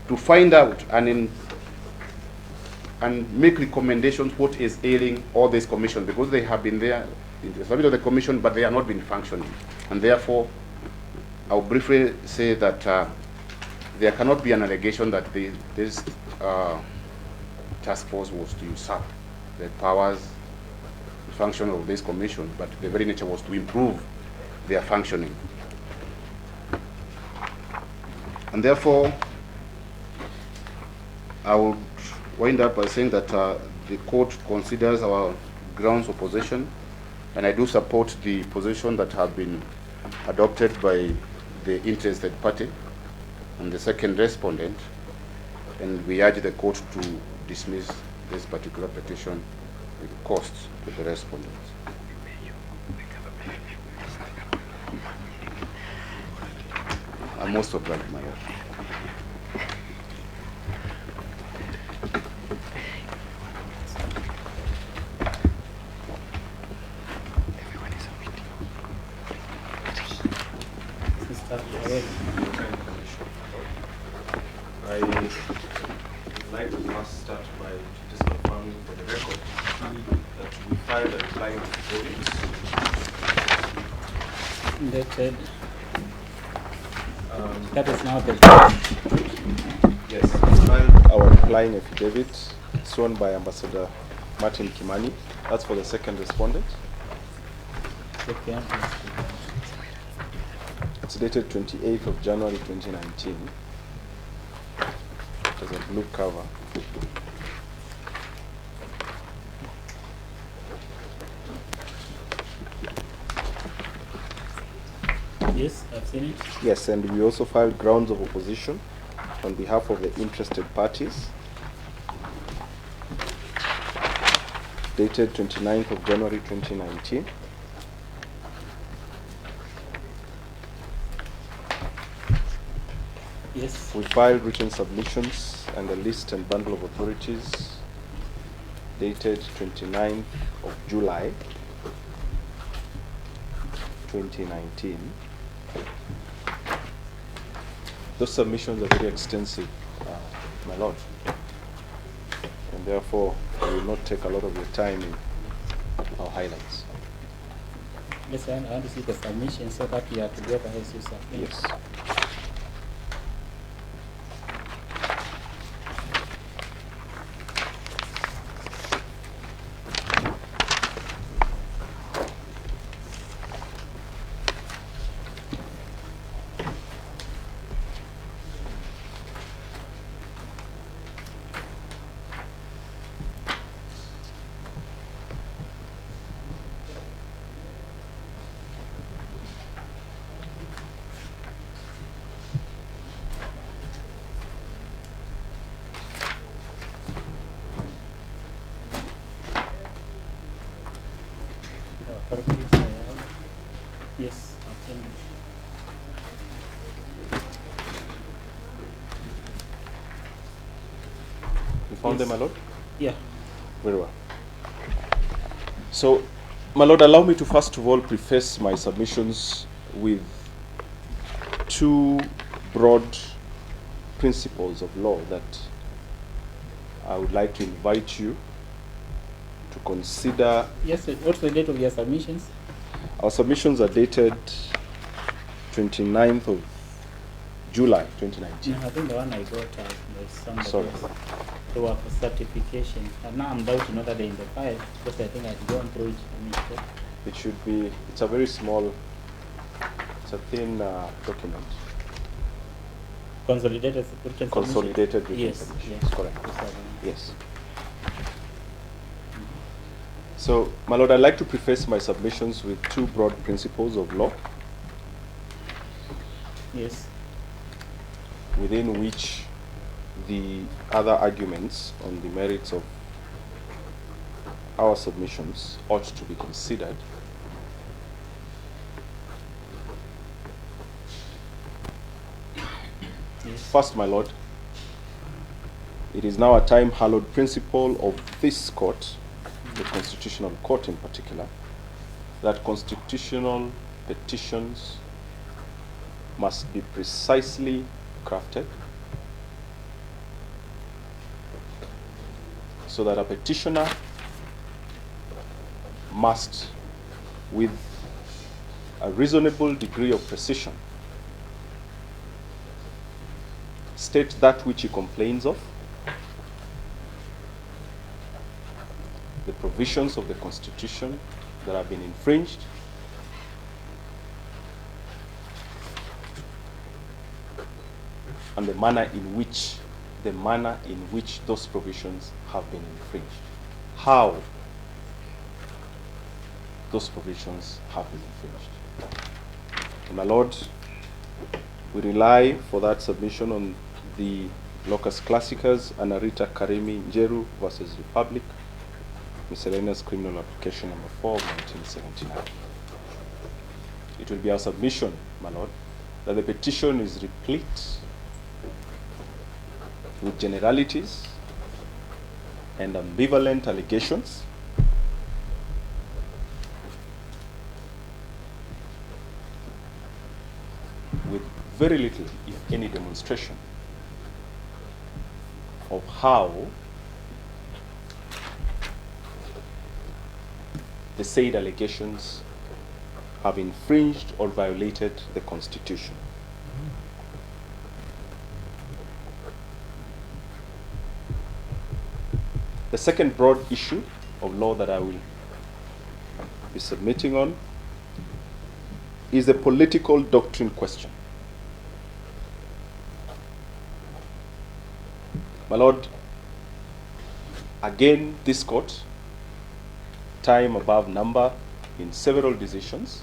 to find out and make recommendations what is ailing all these commissions, because they have been there in the service of the commission, but they have not been functioning. And therefore, I'll briefly say that there cannot be an allegation that this task force was to usurp the powers, the function of this commission, but the very nature was to improve their functioning. And therefore, I would wind up by saying that the court considers our grounds of opposition, and I do support the position that have been adopted by the interested party and the second respondent, and we urge the court to dismiss this particular petition with costs to the respondents. I'm most obliged, my lord. I would like to first start by just confirming for the record that we filed a reply affidavit. Dated. That is now the Yes, we filed our replying affidavit sworn by Ambassador Martin Kimani. That's for the second respondent. second. It's dated 28th of January 2019. It has a blue cover. Yes, I've seen it. Yes, and we also filed grounds of opposition on behalf of the interested parties, dated 29th of January 2019. Yes. We filed written submissions and a list and bundle of authorities, dated 29th of July 2019. Those submissions are very extensive, my lord, and therefore we will not take a lot of your time in our highlights. Yes, I want to see the submission so that we are together as you submit. Yes. Authorities, I have. Yes, I've seen it. You found Yes. them, my lord? Yeah. Very well. So, my lord, allow me to first of all preface my submissions with two broad principles of law that I would like to invite you to consider. Yes, sir. What's the date of your submissions? Our submissions are dated 29th of July 2019. No, I think the one I got was somebody Sorry. else. They were for certification. And now I'm doubting whether they're in the file because I think I've gone through it. It should be, it's a very small, it's a thin document. Consolidated written Consolidated written Yes, submissions, yes. correct. Yes, I know. Yes. So, my lord, I'd like to preface my submissions with two broad principles of law, Yes. within which the other arguments on the merits of our submissions ought to be considered. Yes. First, my lord, it is now a time-hallowed principle of this court, the Constitutional Court in particular, that constitutional petitions must be precisely crafted so that a petitioner must, with a reasonable degree of precision, state that which he complains of, the provisions of the Constitution that have been infringed, and the manner in which those provisions have been infringed. How those provisions have been infringed. And my Lord, we rely for that submission on the Locus Classicus Anarita Karimi Njeru versus Republic, miscellaneous criminal application number 4 of 1979. It will be our submission, my Lord, that the petition is replete with generalities and ambivalent allegations, with very little, if any, demonstration of how the said allegations have infringed or violated the Constitution. The second broad issue of law that I will be submitting on is the political doctrine question. My Lord, again, this court, time above number in several decisions,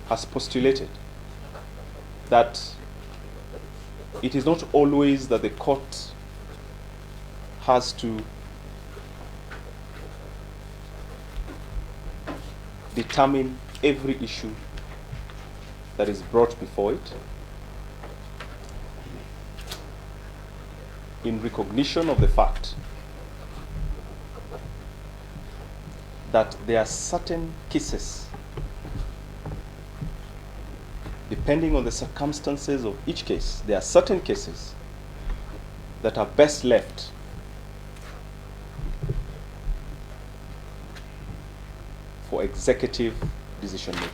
has postulated that it is not always that the court has to determine every issue that is brought before it, in recognition of the fact that there are certain cases, depending on the circumstances of each case, there are certain cases that are best left for executive decision making.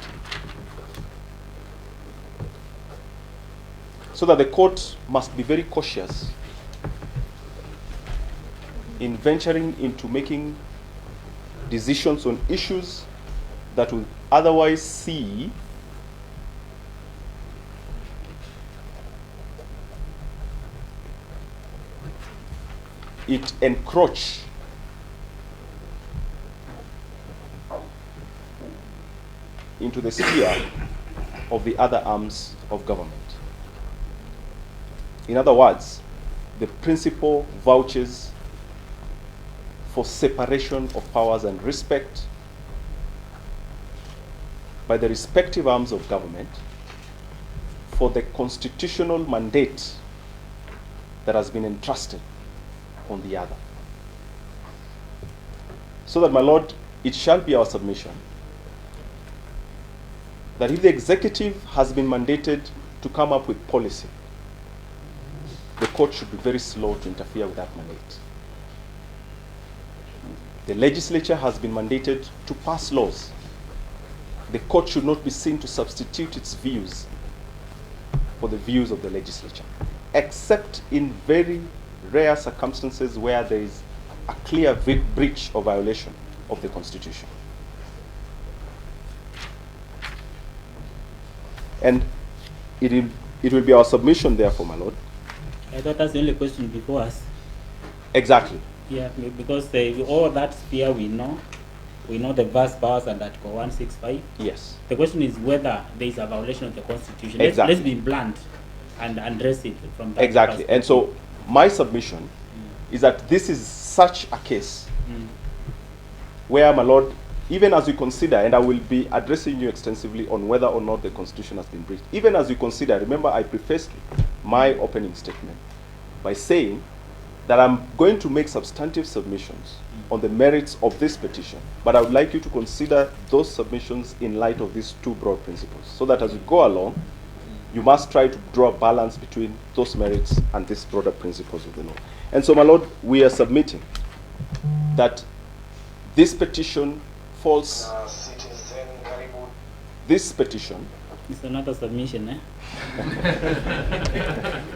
So that the court must be very cautious in venturing into making decisions on issues that will otherwise see it encroach into the sphere of the other arms of government. In other words, the principle vouches for separation of powers and respect by the respective arms of government for the constitutional mandate that has been entrusted on the other. So that, my Lord, it shall be our submission that if the executive has been mandated to come up with policy, the court should be very slow to interfere with that mandate. The legislature has been mandated to pass laws. The court should not be seen to substitute its views for the views of the legislature, except in very rare circumstances where there is a clear breach or violation of the Constitution. And it will be our submission, therefore, my Lord. I thought that's the only question before us. Exactly. Yeah, because all that sphere we know the vast powers and Article 165. Yes. The question is whether there is a violation of the Constitution. Exactly. Let's be blunt and address it from that Exactly. And so my submission is that this is such a case where, my Lord, even as we consider, and I will be addressing you extensively on whether or not the Constitution has been breached, even as we consider, remember I prefaced my opening statement by saying that I'm going to make substantive submissions on the merits of this petition, but I would like you to consider those submissions in light of these two broad principles, so that as you go along, you must try to draw a balance between those merits and these broader principles of the law. And so, my Lord, we are submitting that this petition falls, this petition. It's another submission, eh?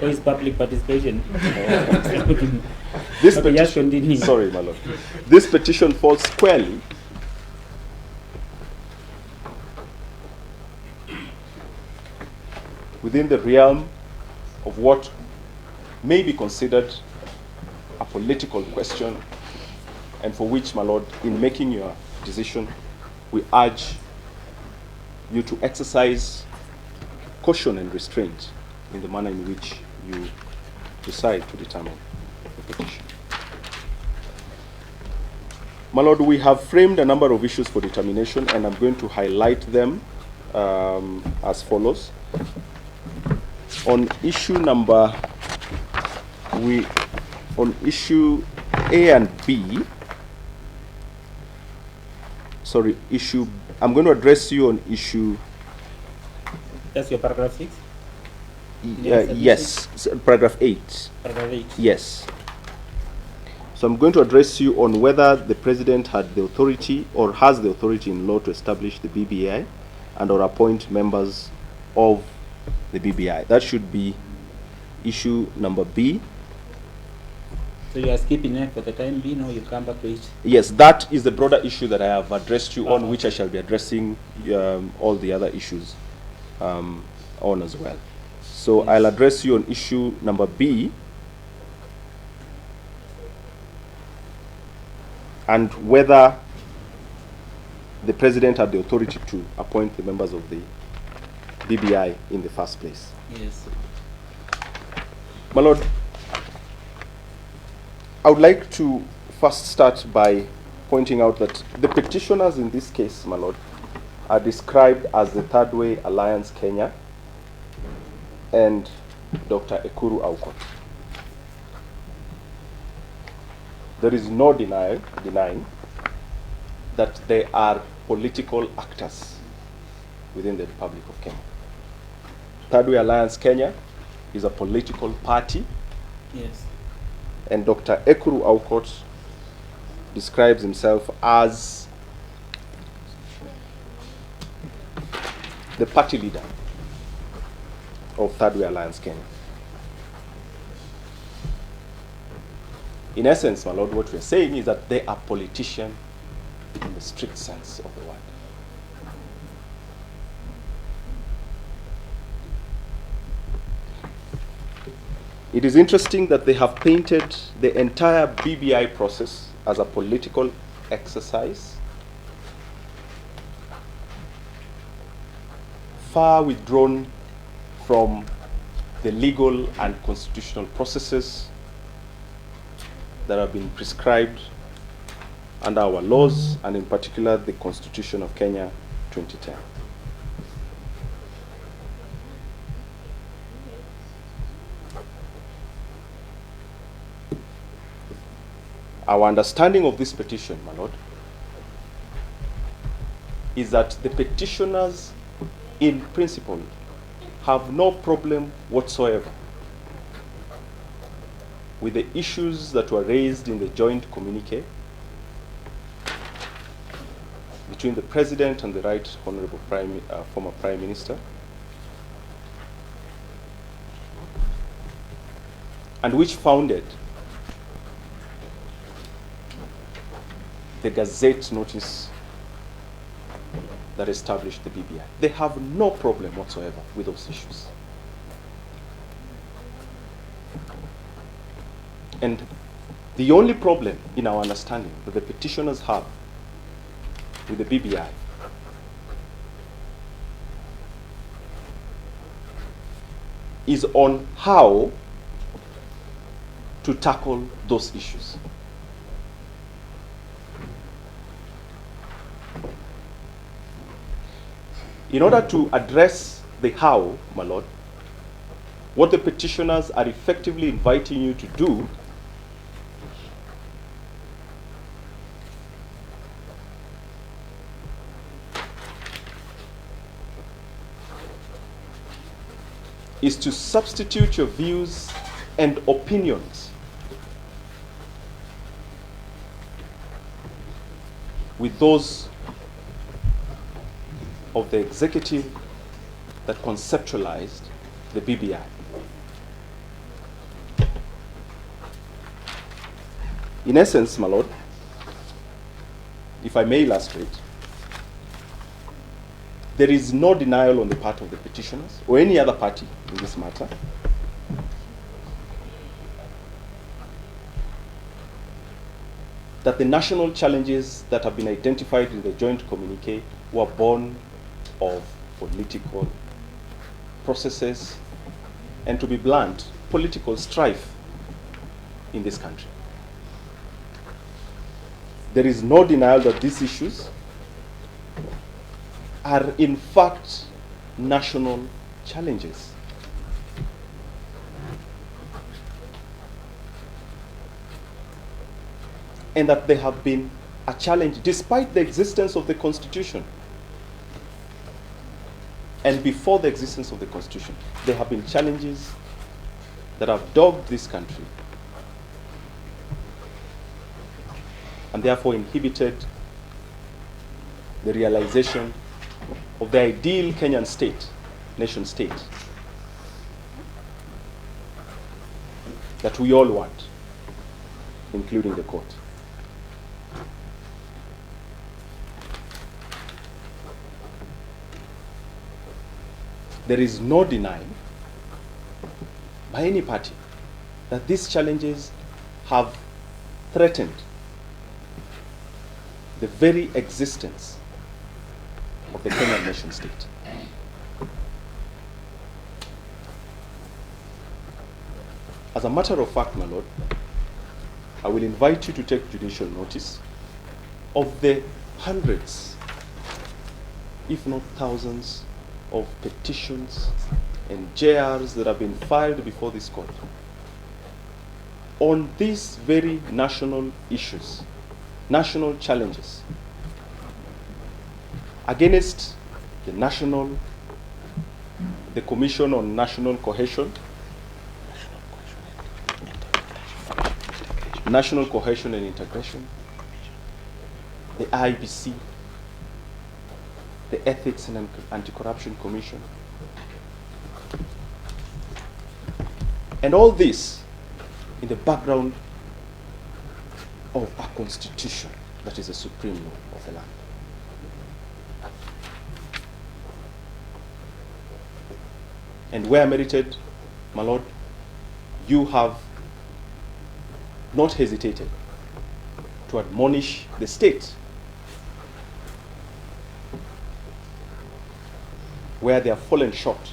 Or is public participation? This Okay, yes, petition, continue. sorry, my Lord. This petition falls squarely within the realm of what may be considered a political question, and for which, my Lord, in making your decision, we urge you to exercise caution and restraint in the manner in which you decide to determine the petition. My Lord, we have framed a number of issues for determination, and I'm going to highlight them as follows. On issue number, on issue A and B, sorry, I'm going to address you on issue. That's your paragraph 6? Yes, paragraph 8. Paragraph 8. Yes. So I'm going to address you on whether the President had the authority or has the authority in law to establish the BBI and or appoint members of the BBI. That should be issue number B. So you are skipping it for the time being, or you come back to it? Yes, that is the broader issue that I have addressed you on, which I shall be addressing all the other issues on as well. So yes. I'll address you on issue number B, and whether the President had the authority to appoint the members of the BBI in the first place. Yes. My Lord, I would like to first start by pointing out that the petitioners in this case, my Lord, are described as the Third Way Alliance Kenya and Dr. Uhuru Aukot'S. There is no denying that they are political actors within the Republic of Kenya. Third Way Alliance Kenya is a political party. Yes. And Dr. Uhuru Aukot'S describes himself as the party leader of Third Way Alliance Kenya. In essence, my Lord, what we're saying is that they are politicians in the strict sense of the word. It is interesting that they have painted the entire BBI process as a political exercise, far withdrawn from the legal and constitutional processes that have been prescribed under our laws, and in particular the Constitution of Kenya 2010. Our understanding of this petition, my Lord, is that the petitioners, in principle, have no problem whatsoever with the issues that were raised in the joint communique between the President and the Right Honorable former Prime Minister, and which founded the Gazette notice that established the BBI. They have no problem whatsoever with those issues. And the only problem in our understanding that the petitioners have with the BBI is on how to tackle those issues. In order to address the how, my Lord, what the petitioners are effectively inviting you to do is to substitute your views and opinions with those of the executive that conceptualized the BBI. In essence, my lord, if I may illustrate, there is no denial on the part of the petitioners or any other party in this matter that the national challenges that have been identified in the joint communique were born of political processes and, to be blunt, political strife in this country. There is no denial that these issues are in fact national challenges. And that they have been a challenge despite the existence of the Constitution. And before the existence of the Constitution, there have been challenges that have dogged this country and therefore inhibited the realization of the ideal Kenyan state, nation state, that we all want, including the court. There is no denying by any party that these challenges have threatened the very existence of the Kenyan nation state. As a matter of fact, my lord, I will invite you to take judicial notice of the hundreds, if not thousands, of petitions and JRs that have been filed before this court on these very national issues, national challenges, against the Commission on National Cohesion, National Cohesion and Integration, the IBC, the Ethics and Anti-Corruption Commission. And all this in the background of a constitution that is the supreme law of the land. And where merited, my lord, you have not hesitated to admonish the state where they have fallen short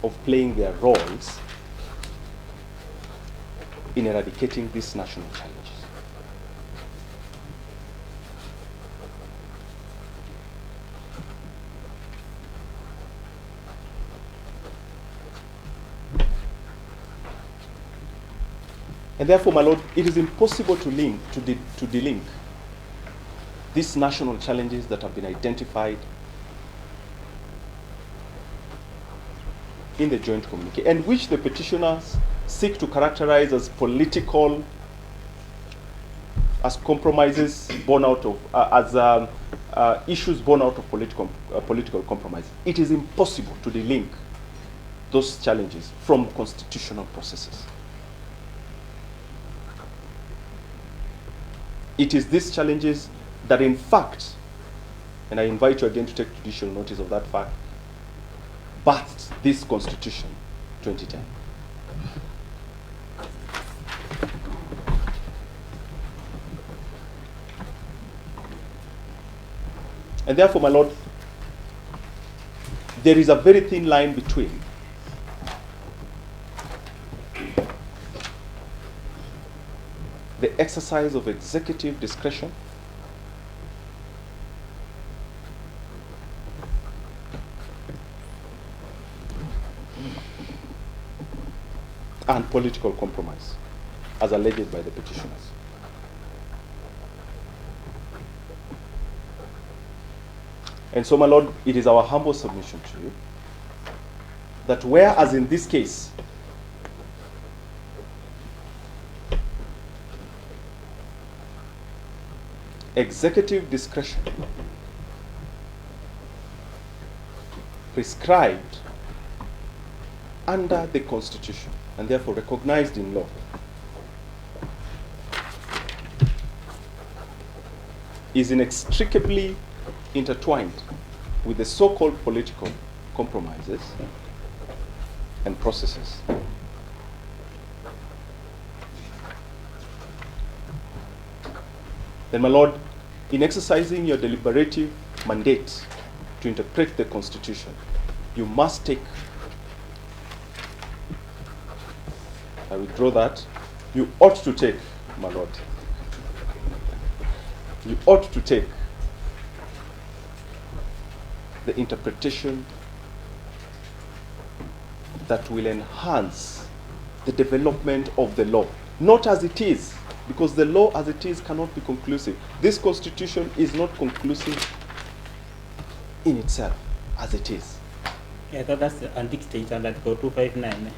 of playing their roles in eradicating these national challenges. And therefore, my lord, it is impossible to delink these national challenges that have been identified in the joint communique, and which the petitioners seek to characterize as political, as compromises born out of, issues born out of political compromise. It is impossible to delink those challenges from constitutional processes. It is these challenges that, in fact, and I invite you again to take judicial notice of that fact, birthed this Constitution 2010. And therefore, my lord, there is a very thin line between the exercise of executive discretion and political compromise, as alleged by the petitioners. And so, my lord, it is our humble submission to you that whereas in this case, executive discretion prescribed under the Constitution and therefore recognized in law is inextricably intertwined with the so-called political compromises and processes. Then, my Lord, in exercising your deliberative mandate to interpret the Constitution, you must take, I withdraw that, you ought to take, my Lord, you ought to take the interpretation that will enhance the development of the law, not as it is, because the law as it is cannot be conclusive. This Constitution is not conclusive in itself as it is. Yeah, that's the undictated under Article 259.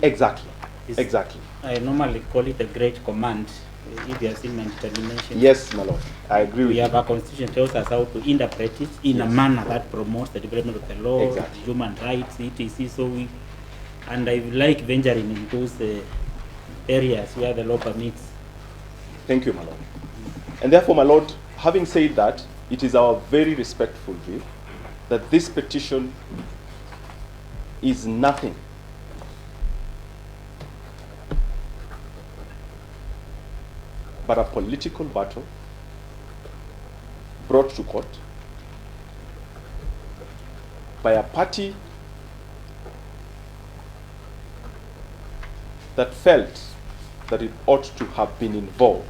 Exactly. It's- Exactly. I normally call it a great command, if you have seen my determination. Yes, my Lord. I agree with We you. have a constitution tells us how to interpret it in a manner that promotes the development of the law, Exactly. human rights, etc. So we, and I like venturing in those areas where the law permits. Thank you, my Lord. And therefore, my Lord, having said that, it is our very respectful view that this petition is nothing but a political battle brought to court by a party that felt that it ought to have been involved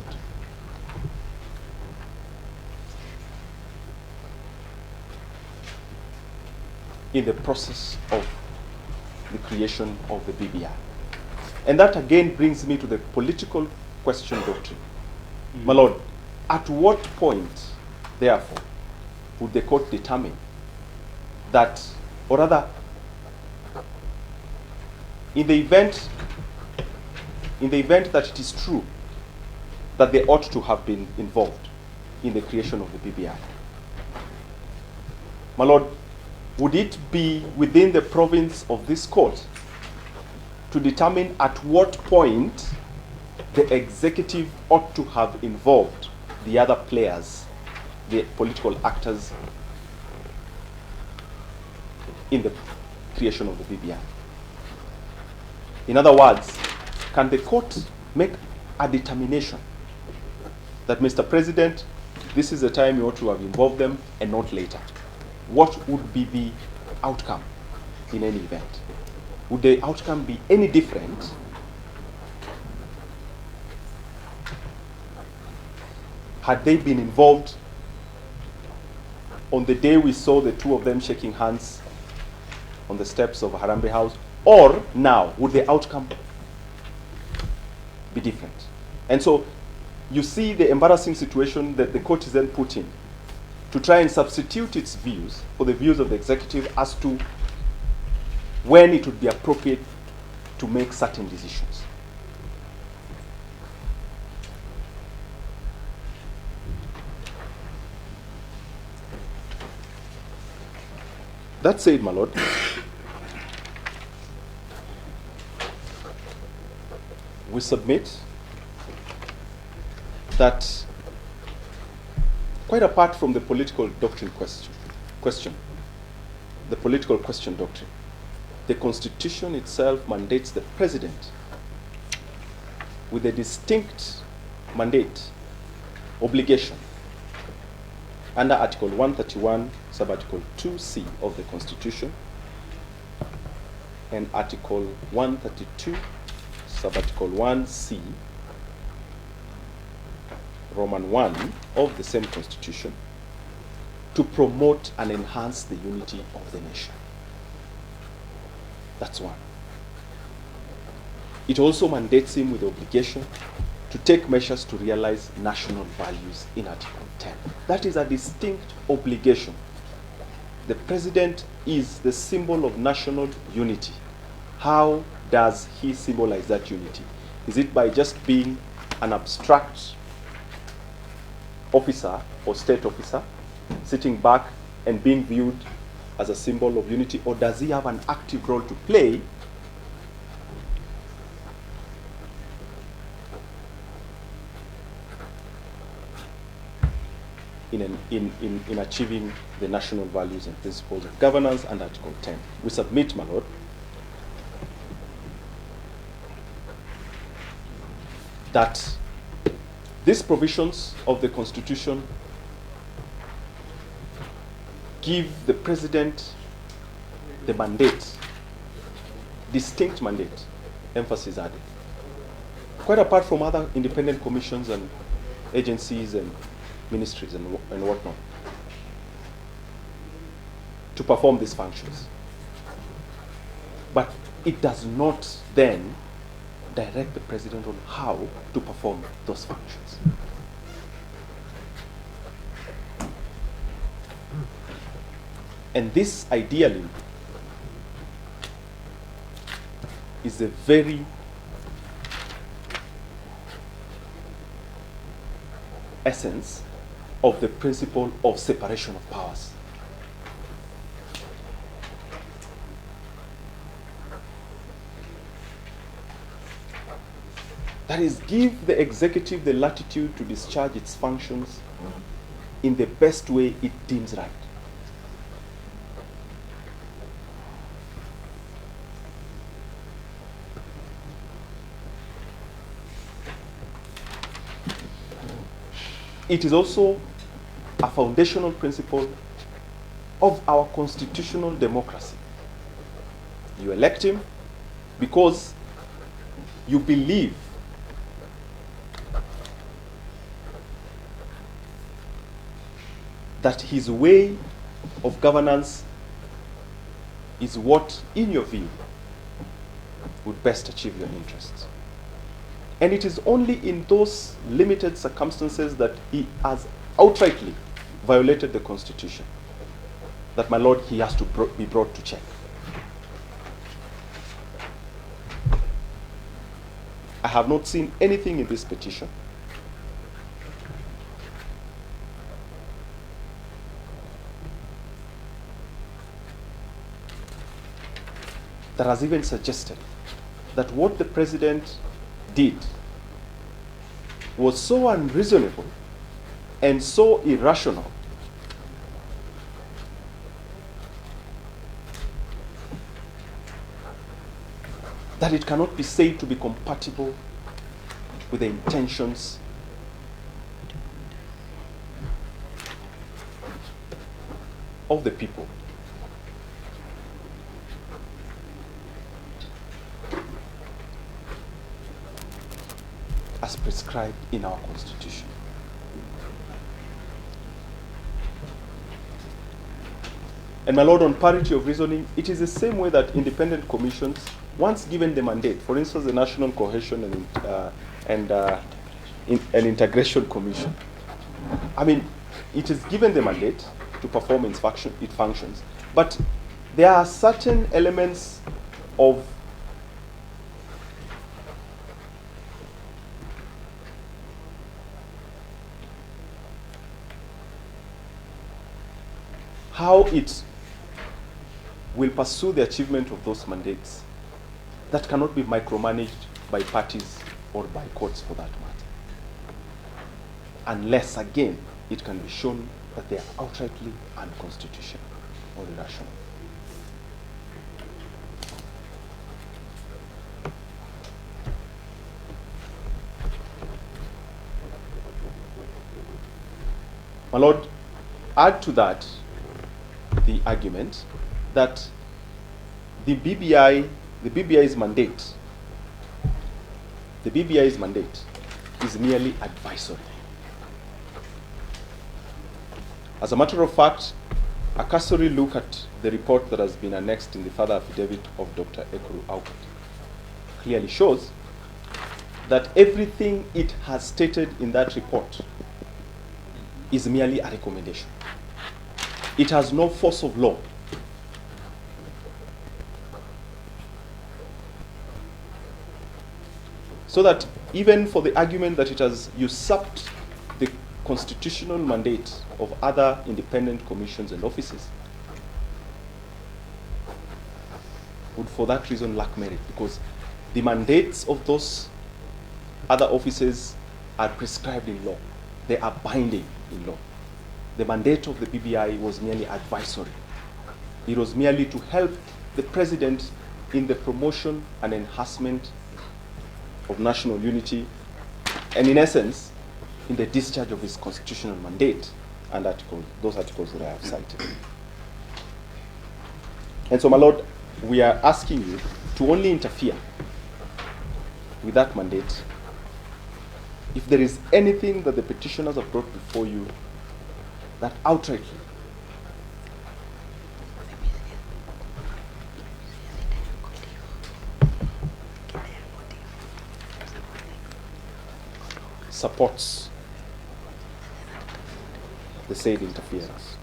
in the process of the creation of the BBI. And that again brings me to the political question doctrine. My Lord, at what point, therefore, would the court determine that, or rather, in the event that it is true that they ought to have been involved in the creation of the BBI, my Lord, would it be within the province of this court to determine at what point the executive ought to have involved the other players, the political actors, in the creation of the BBI? In other words, can the court make a determination that, Mr. President, this is the time you ought to have involved them and not later? What would be the outcome in any event? Would the outcome be any different had they been involved on the day we saw the two of them shaking hands on the steps of Harambee House, or now? Would the outcome be different? And so you see the embarrassing situation that the court is then put in to try and substitute its views for the views of the executive as to when it would be appropriate to make certain decisions. That said, my Lord, we submit that quite apart from the political doctrine question, the political question doctrine, the Constitution itself mandates the President with a distinct mandate, obligation, under Article 131, Sub-Article 2C of the Constitution, and Article 132, Sub-Article 1C, Roman 1 of the same Constitution, to promote and enhance the unity of the nation. That's one. It also mandates him with the obligation to take measures to realize national values in Article 10. That is a distinct obligation the president is the symbol of national unity. How does he symbolize that unity? Is it by just being an abstract officer or state officer, sitting back and being viewed as a symbol of unity, or does he have an active role to play in achieving the national values and principles of governance and Article 10? We submit, my Lord, that these provisions of the Constitution give the president the mandate, distinct mandate, emphasis added, quite apart from other independent commissions and agencies and ministries and whatnot, to perform these functions. But it does not then direct the president on how to perform those functions. And this, ideally, is the very essence of the principle of separation of powers. That is, give the executive the latitude to discharge its functions in the best way it deems right. It is also a foundational principle of our constitutional democracy. You elect him because you believe that his way of governance is what, in your view, would best achieve your interests. And it is only in those limited circumstances that he has outrightly violated the Constitution that, my Lord, he has to be brought to check. I have not seen anything in this petition that has even suggested that what the president did was so unreasonable and so irrational that it cannot be said to be compatible with the intentions of the people. As prescribed in our Constitution. And, my Lord, on parity of reasoning, it is the same way that independent commissions, once given the mandate, for instance, the National Cohesion and Integration Commission, I mean, it is given the mandate to perform its functions, but there are certain elements of how it will pursue the achievement of those mandates that cannot be micromanaged by parties or by courts, for that matter, unless, again, it can be shown that they are outrightly unconstitutional or irrational. My Lord, add to that the argument that the BBI's mandate is merely advisory. As a matter of fact, a cursory look at the report that has been annexed in the further affidavit of Dr. Aukot'S clearly shows that everything it has stated in that report is merely a recommendation. it has no force of law. So that even for the argument that it has usurped the constitutional mandate of other independent commissions and offices, would for that reason lack merit, because the mandates of those other offices are prescribed in law. They are binding in law. The mandate of the BBI was merely advisory. It was merely to help the president in the promotion and enhancement of national unity, and in essence, in the discharge of his constitutional mandate and those articles that I have cited. And so, my Lord, we are asking you to only interfere with that mandate if there is anything that the petitioners have brought before you that outrightly supports the said interference.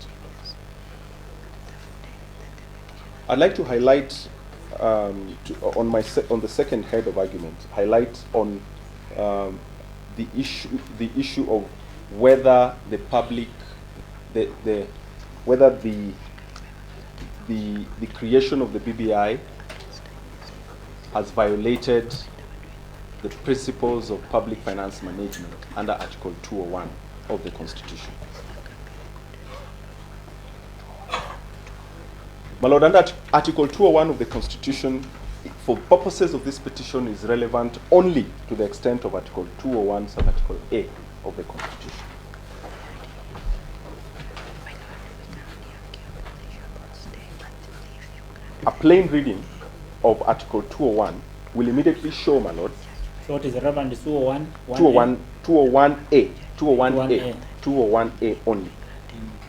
I'd like to highlight on the second head of argument, highlight on the issue of whether the public, whether the creation of the BBI has violated the principles of public finance management under Article 201 of the Constitution. My Lord, under Article 201 of the Constitution, for purposes of this petition, is relevant only to the extent of Article 201, sub-article A of the Constitution. A plain reading of Article 201 will immediately show, my Lord, So what is relevant is 201? 201A, 201A, 201A only.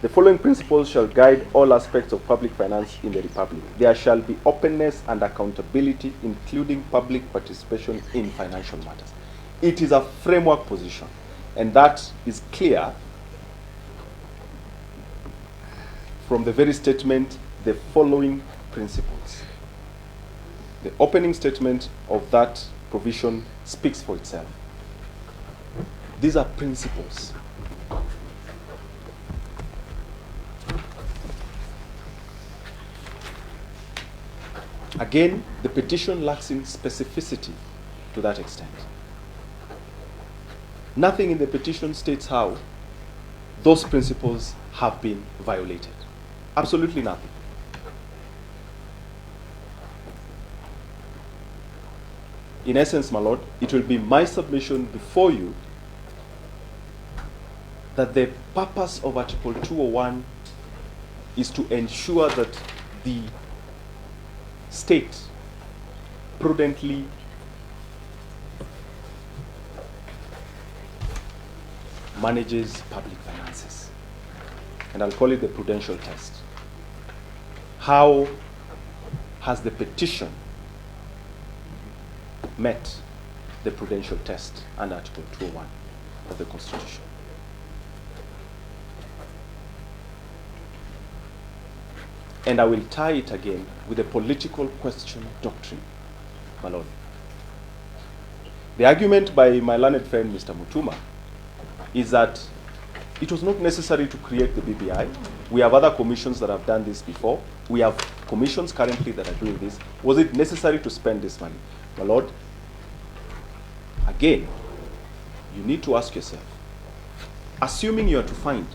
The following principles shall guide all aspects of public finance in the Republic. There shall be openness and accountability, including public participation in financial matters. It is a framework position, and that is clear from the very statement, the following principles. The opening statement of that provision speaks for itself. These are principles. Again, the petition lacks in specificity to that extent. Nothing in the petition states how those principles have been violated. Absolutely nothing. In essence, my Lord, it will be my submission before you that the purpose of Article 201 is to ensure that the state prudently manages public finances. And I'll call it the prudential test. How has the petition met the prudential test under Article 201 of the Constitution? And I will tie it again with the political question doctrine, my Lord. The argument by my learned friend, Mr. Mutuma, is that it was not necessary to create the BBI. We have other commissions that have done this before. We have commissions currently that are doing this. Was it necessary to spend this money? My Lord, again, you need to ask yourself, assuming you are to find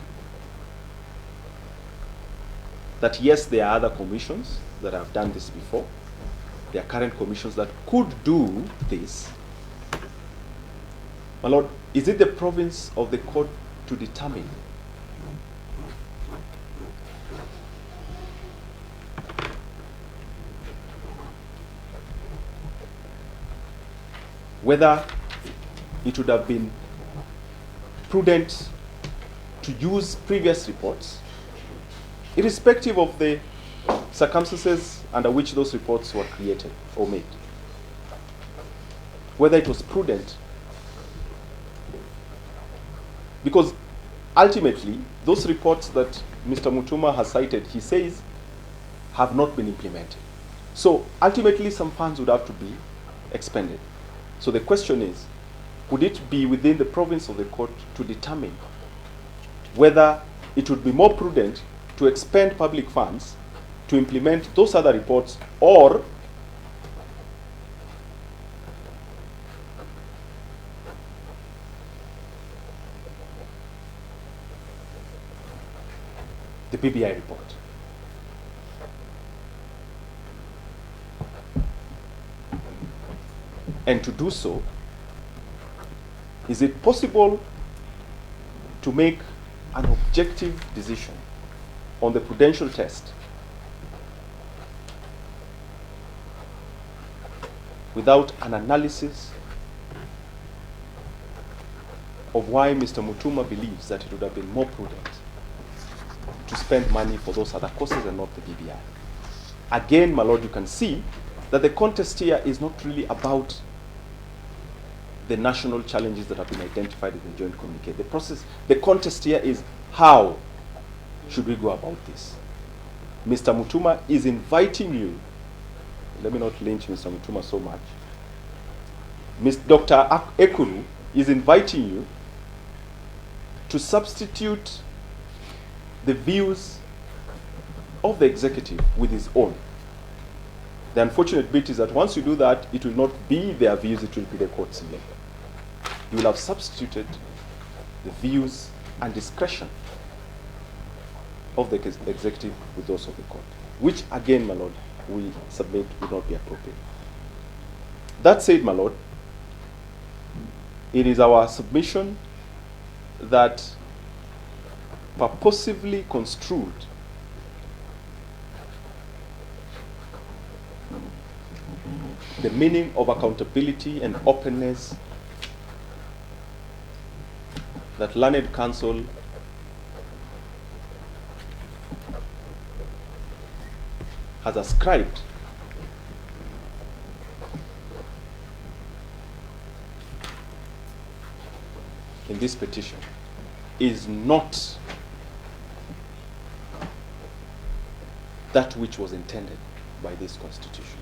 that yes, there are other commissions that have done this before, there are current commissions that could do this, my Lord, is it the province of the court to determine whether it would have been prudent to use previous reports, irrespective of the circumstances under which those reports were created or made? Whether it was prudent. Because ultimately, those reports that Mr. Mutuma has cited, he says, have not been implemented. So ultimately, some funds would have to be expended. So the question is, would it be within the province of the court to determine whether it would be more prudent to expend public funds to implement those other reports, or the BBI report? And to do so, is it possible to make an objective decision on the prudential test without an analysis of why Mr. Mutuma believes that it would have been more prudent to spend money for those other causes and not the BBI? Again, my lord, you can see that the contest here is not really about the national challenges that have been identified in the joint communique. The contest here is how should we go about this? Mr. Mutuma is inviting you, let me not lynch Mr. Mutuma so much. Dr. Uhuru is inviting you to substitute the views of the executive with his own. The unfortunate bit is that once you do that, it will not be their views, it will be the court's view. You will have substituted the views and discretion of the executive with those of the court, which again, my lord, we submit would not be appropriate. That said, my lord, it is our submission that purposively construed the meaning of accountability and openness that learned counsel has ascribed in this petition is not that which was intended by this constitution.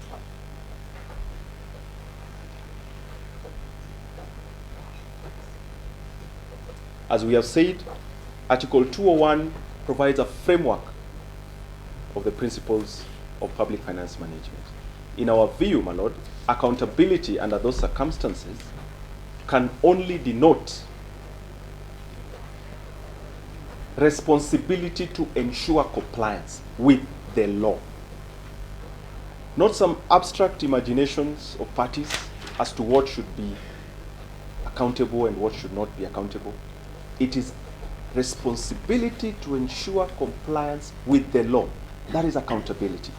As we have said, Article 201 provides a framework of the principles of public finance management. In our view, my lord, accountability under those circumstances can only denote responsibility to ensure compliance with the law. Not some abstract imaginations of parties as to what should be accountable and what should not be accountable. It is responsibility to ensure compliance with the law. That is accountability.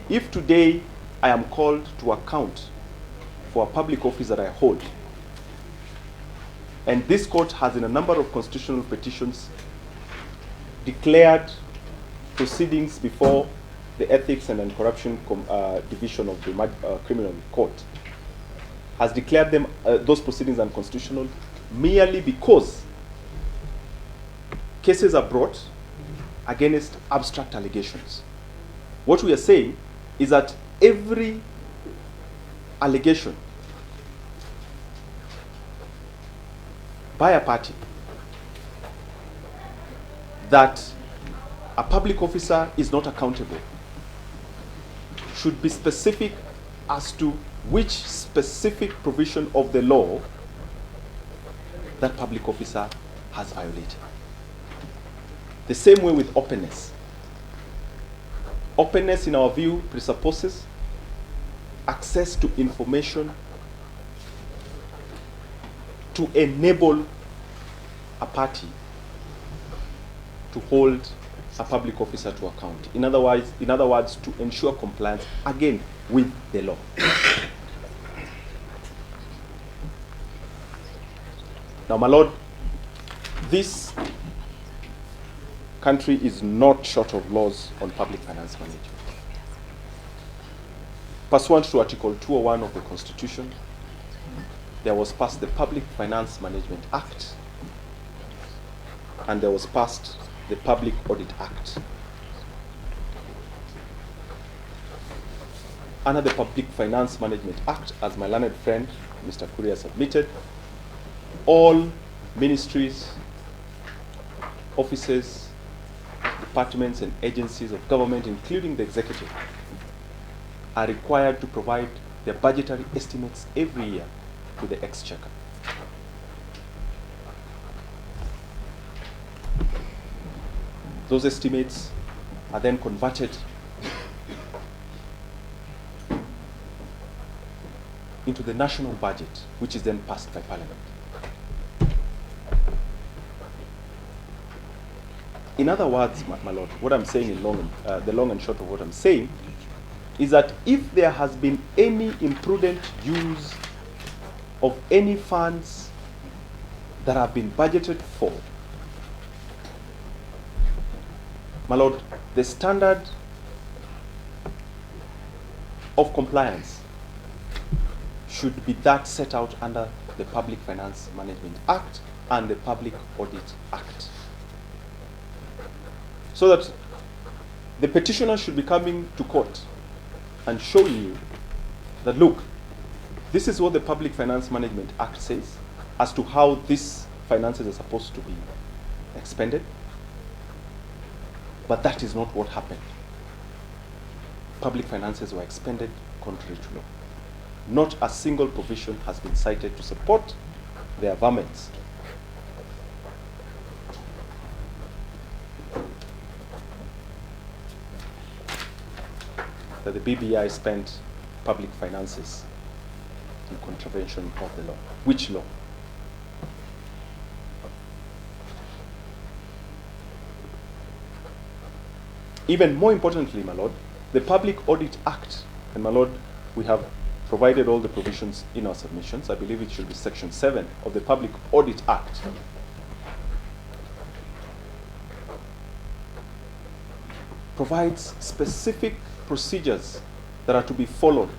If today I am called to account for a public office that I hold, and this court has in a number of constitutional petitions declared proceedings before the Ethics and Anti-Corruption Division of the Criminal Court, has declared them those proceedings unconstitutional merely because cases are brought against abstract allegations. What we are saying is that every allegation by a party that a public officer is not accountable should be specific as to which specific provision of the law that public officer has violated. The same way with openness. Openness, in our view, presupposes access to information to enable a party to hold a public officer to account. In other words, to ensure compliance, again, with the law. Now, my lord, this country is not short of laws on public finance management. Pursuant to Article 201 of the Constitution, there was passed the Public Finance Management Act, and there was passed the Public Audit Act. Under the Public Finance Management Act, as my learned friend, Mr. Kuria, submitted, all ministries, offices, departments, and agencies of government, including the executive, are required to provide their budgetary estimates every year to the Exchequer. Those estimates are then converted into the national budget, which is then passed by Parliament. In other words, my Lord, what I'm saying in the long and short of what I'm saying is that if there has been any imprudent use of any funds that have been budgeted for, my Lord, the standard of compliance should be that set out under the Public Finance Management Act and the Public Audit Act. So that the petitioner should be coming to court and showing you that, look, this is what the Public Finance Management Act says as to how these finances are supposed to be expended. But that is not what happened. Public finances were expended contrary to law. Not a single provision has been cited to support their averments. That the BBI spent public finances in contravention of the law. Which law? Even more importantly, my Lord, the Public Audit Act, and my Lord, we have provided all the provisions in our submissions. I believe it should be Section 7 of the Public Audit Act. Provides specific procedures that are to be followed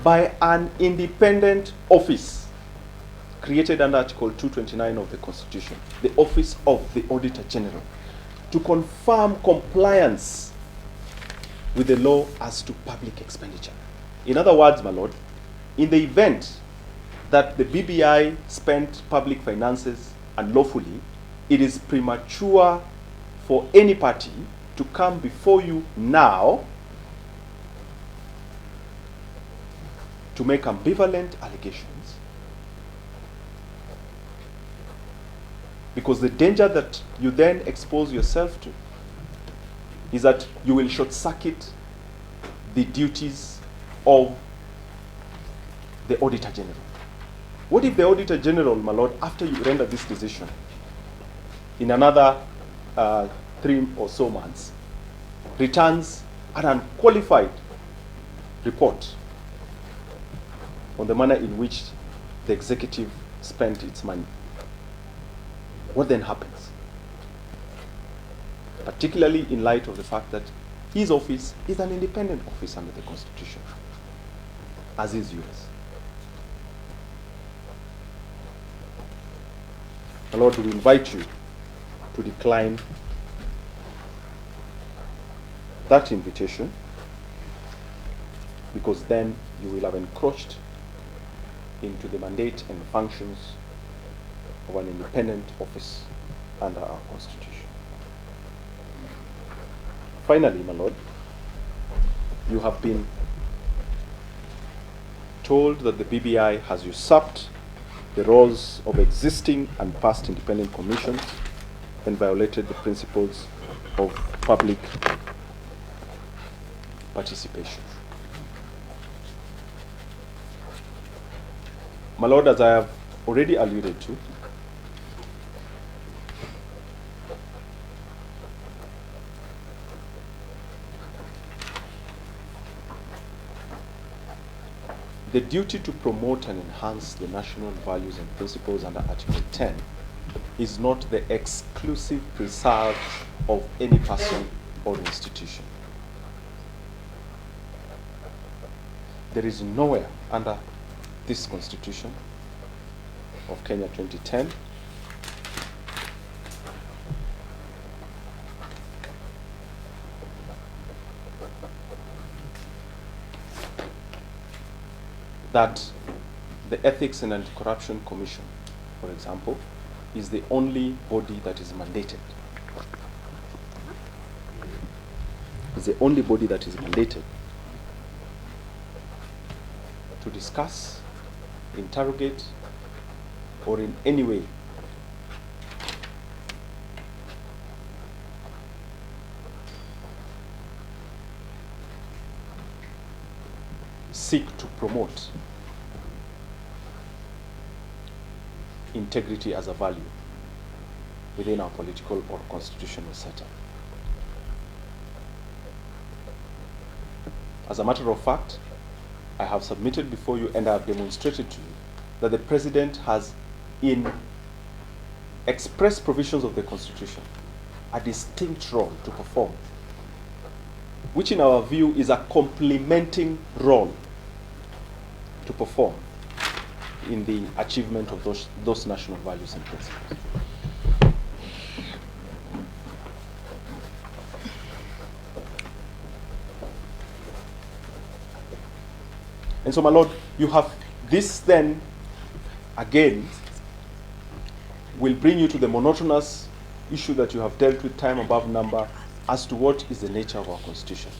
by an independent office created under Article 229 of the Constitution, the Office of the Auditor General, to confirm compliance with the law as to public expenditure. In other words, my Lord, in the event that the BBI spent public finances unlawfully, it is premature for any party to come before you now to make ambivalent allegations, because the danger that you then expose yourself to is that you will short-circuit the duties of the Auditor General. What if the Auditor General, my Lord, after you render this decision, in another 3 or so months, returns an unqualified report on the manner in which the executive spent its money? What then happens? Particularly in light of the fact that his office is an independent office under the Constitution, as is yours. My Lord, we invite you to decline that invitation, because then you will have encroached into the mandate and functions of an independent office under our Constitution. Finally, my Lord, you have been told that the BBI has usurped the roles of existing and past independent commissions and violated the principles of public participation. My Lord, as I have already alluded to, the duty to promote and enhance the national values and principles under Article 10 is not the exclusive preserve of any person or institution. There is nowhere under this Constitution of Kenya 2010 that the Ethics and Anti-Corruption Commission, for example, is the only body that is mandated. Is the only body that is mandated to discuss, interrogate, or in any way seek to promote integrity as a value within our political or constitutional setup. As a matter of fact, I have submitted before you and I have demonstrated to you that the President has, in express provisions of the Constitution, a distinct role to perform, which in our view is a complementing role to perform in the achievement of those national values and principles. And so, my Lord, you have this then, again, will bring you to the monotonous issue that you have dealt with time above number as to what is the nature of our Constitution.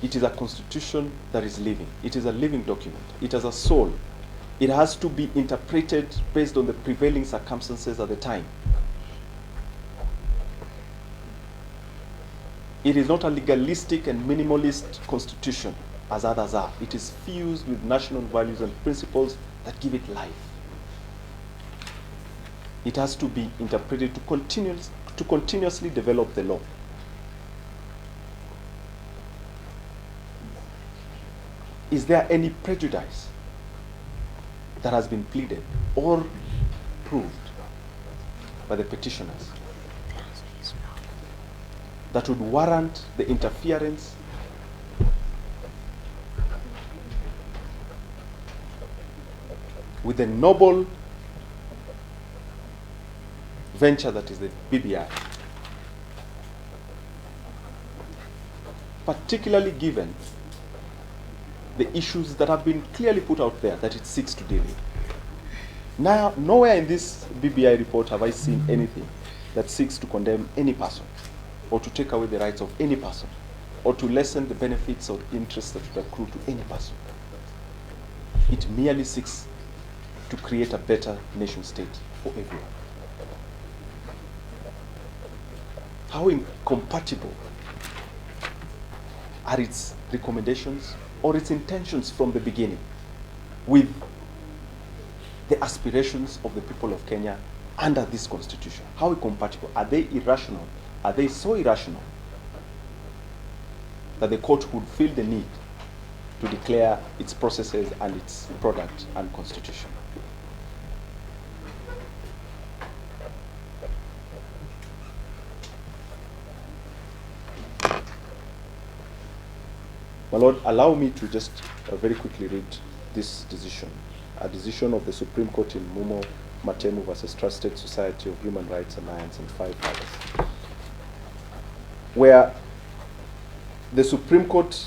It is a Constitution that is living. It is a living document. It has a soul. It has to be interpreted based on the prevailing circumstances at the time. It is not a legalistic and minimalist Constitution as others are. It is fused with national values and principles that give it life. It has to be interpreted to continuously develop the law. Is there any prejudice that has been pleaded or proved by the petitioners that would warrant the interference with the noble venture that is the BBI, particularly given the issues that have been clearly put out there that it seeks to deal with? Now, nowhere in this BBI report have I seen anything that seeks to condemn any person or to take away the rights of any person or to lessen the benefits or interests that would accrue to any person. It merely seeks to create a better nation state for everyone. How incompatible are its recommendations or its intentions from the beginning with the aspirations of the people of Kenya under this Constitution? How incompatible? Are they irrational? Are they so irrational that the court would feel the need to declare its processes and its product unconstitutional? My Lord, allow me to just very quickly read this decision, a decision of the Supreme Court in Mumo Matemu versus Trusted Society of Human Rights Alliance and 5 others, where the Supreme Court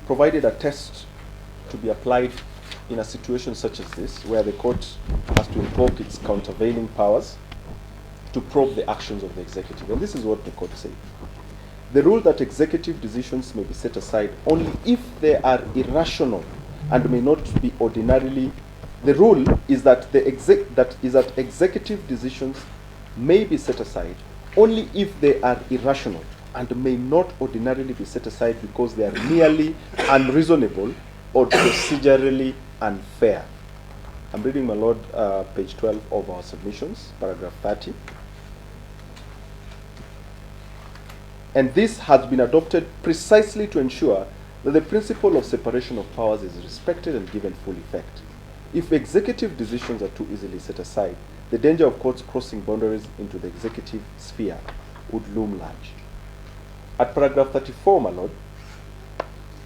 provided a test to be applied in a situation such as this, where the court has to invoke its countervailing powers to probe the actions of the executive. And this is what the court said. The rule that executive decisions may be set aside only if they are irrational and may not be ordinarily. The rule is that executive decisions may be set aside only if they are irrational and may not ordinarily be set aside because they are merely unreasonable or procedurally unfair. I'm reading, my Lord, page 12 of our submissions, paragraph 30. And this has been adopted precisely to ensure that the principle of separation of powers is respected and given full effect. If executive decisions are too easily set aside, the danger of courts crossing boundaries into the executive sphere would loom large. At paragraph 34, my Lord,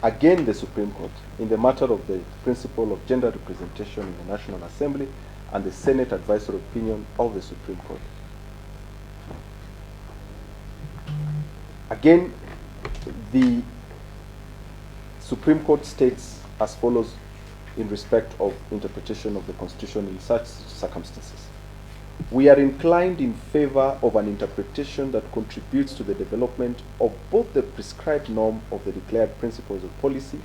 again the Supreme Court, in the matter of the principle of gender representation in the National Assembly and the Senate advisory opinion of the Supreme Court. Again, the Supreme Court states as follows in respect of interpretation of the Constitution in such circumstances. We are inclined in favor of an interpretation that contributes to the development of both the prescribed norm of the declared principles of policy,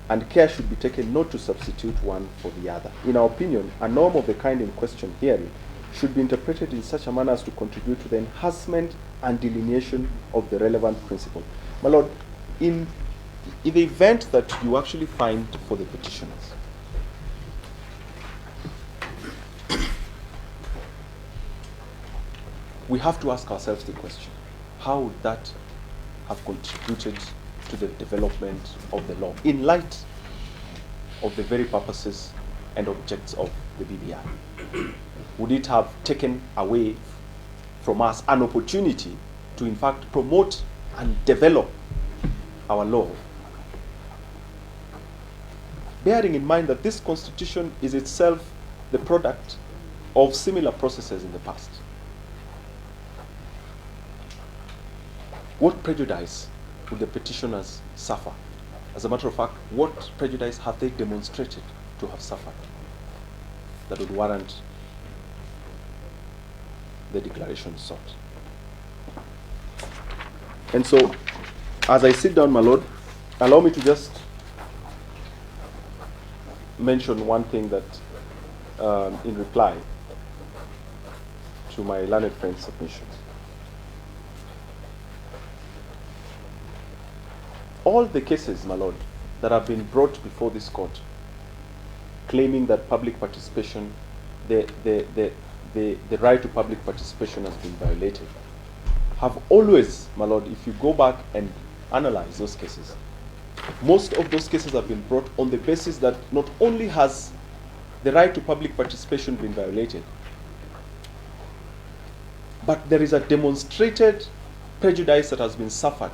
and care should be taken not to substitute one for the other. In our opinion, a norm of the kind in question herein should be interpreted in such a manner as to contribute to the enhancement and delineation of the relevant principle. My Lord, in the event that you actually find for the petitioners, we have to ask ourselves the question, how would that have contributed to the development of the law in light of the very purposes and objects of the BBI? Would it have taken away from us an opportunity to in fact promote and develop our law? Bearing in mind that this constitution is itself the product of similar processes in the past. What prejudice would the petitioners suffer? As a matter of fact, what prejudice have they demonstrated to have suffered that would warrant the declaration sought? And so, as I sit down, my Lord, allow me to just mention one thing that, in reply to my learned friend's submissions. All the cases, my Lord, that have been brought before this court claiming that public participation, the right to public participation has been violated, have always, my Lord, if you go back and analyze those cases, most of those cases have been brought on the basis that not only has the right to public participation been violated, but there is a demonstrated prejudice that has been suffered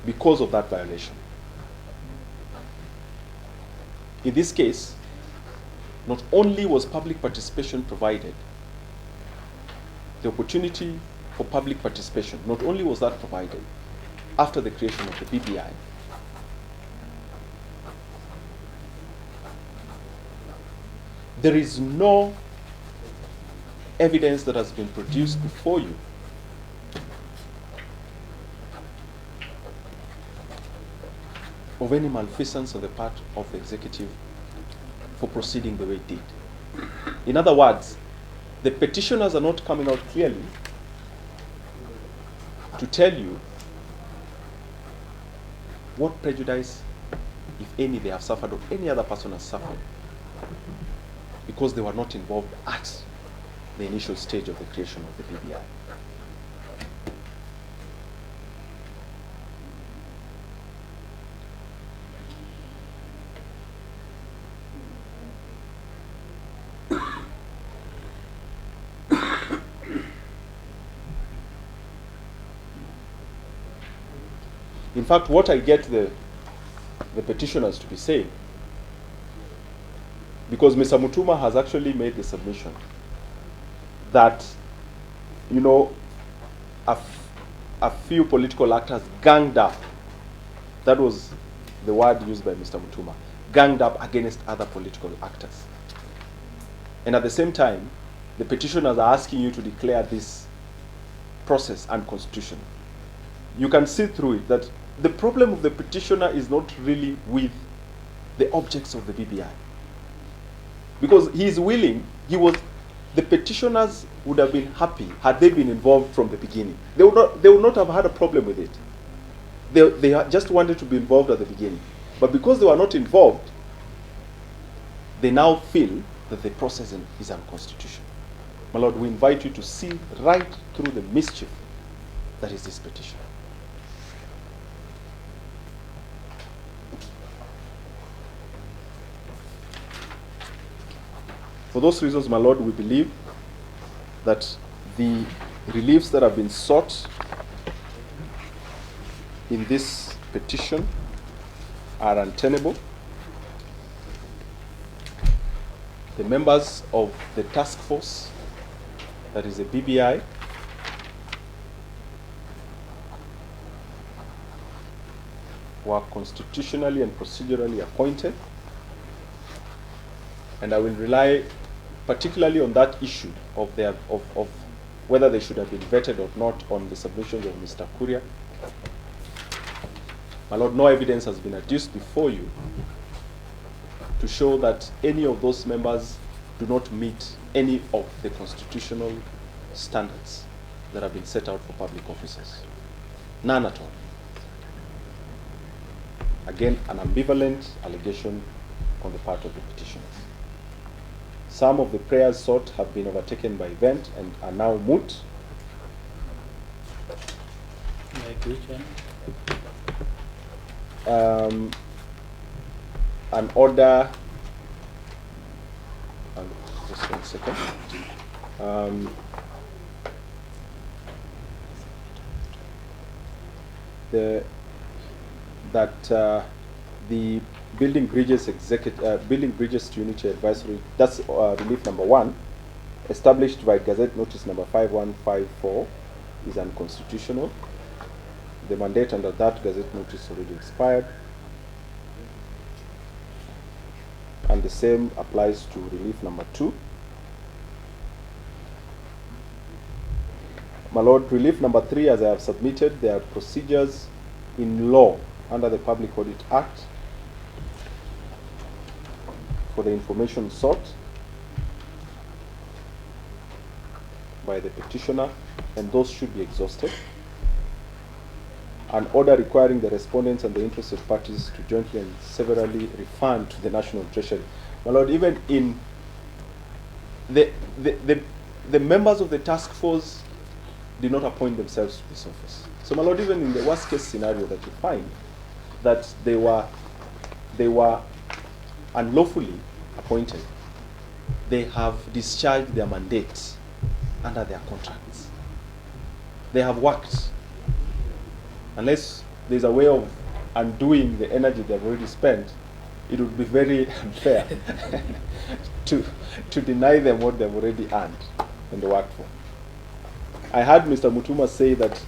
because of that violation. In this case, not only was public participation provided, the opportunity for public participation, not only was that provided after the creation of the BBI, there is no evidence that has been produced before you of any malfeasance on the part of the executive for proceeding the way it did. In other words, the petitioners are not coming out clearly to tell you what prejudice, if any, they have suffered or any other person has suffered because they were not involved at the initial stage of the creation of the BBI. In fact, what I get the petitioners to be saying, because Mr. Mutuma has actually made the submission that, you know, a few political actors ganged up. That was the word used by Mr. Mutuma, ganged up against other political actors. And at the same time, the petitioners are asking you to declare this process unconstitutional. You can see through it that the problem of the petitioner is not really with the objects of the BBI. Because he is willing, the petitioners would have been happy had they been involved from the beginning. They would not have had a problem with it. They just wanted to be involved at the beginning. But because they were not involved, they now feel that the process is unconstitutional. My Lord, we invite you to see right through the mischief that is this petition. For those reasons, my Lord, we believe that the reliefs that have been sought in this petition are untenable. The members of the task force, that is the BBI, were constitutionally and procedurally appointed, and I will rely particularly on that issue of whether they should have been vetted or not on the submissions of Mr. Kuria. My Lord, no evidence has been adduced before you to show that any of those members do not meet any of the constitutional standards that have been set out for public officers. None at all. Again, an ambivalent allegation on the part of the petitioners. Some of the prayers sought have been overtaken by event and are now moot. Like which one? An order, just 1 second. The Building Bridges Unity Advisory, that's relief number 1, established by Gazette Notice number 5154, is unconstitutional. The mandate under that Gazette Notice already expired. And the same applies to relief number 2. My Lord, relief number 3, as I have submitted, there are procedures in law under the Public Audit Act for the information sought by the petitioner, and those should be exhausted. An order requiring the respondents and the interested parties to jointly and severally refund to the National Treasury. My Lord, even in the members of the task force did not appoint themselves to this office. So, my Lord, even in the worst case scenario that you find, that they were unlawfully appointed, they have discharged their mandates under their contracts. They have worked. Unless there's a way of undoing the energy they've already spent, it would be very unfair to deny them what they've already earned and they worked for. I heard Mr. Mutuma say that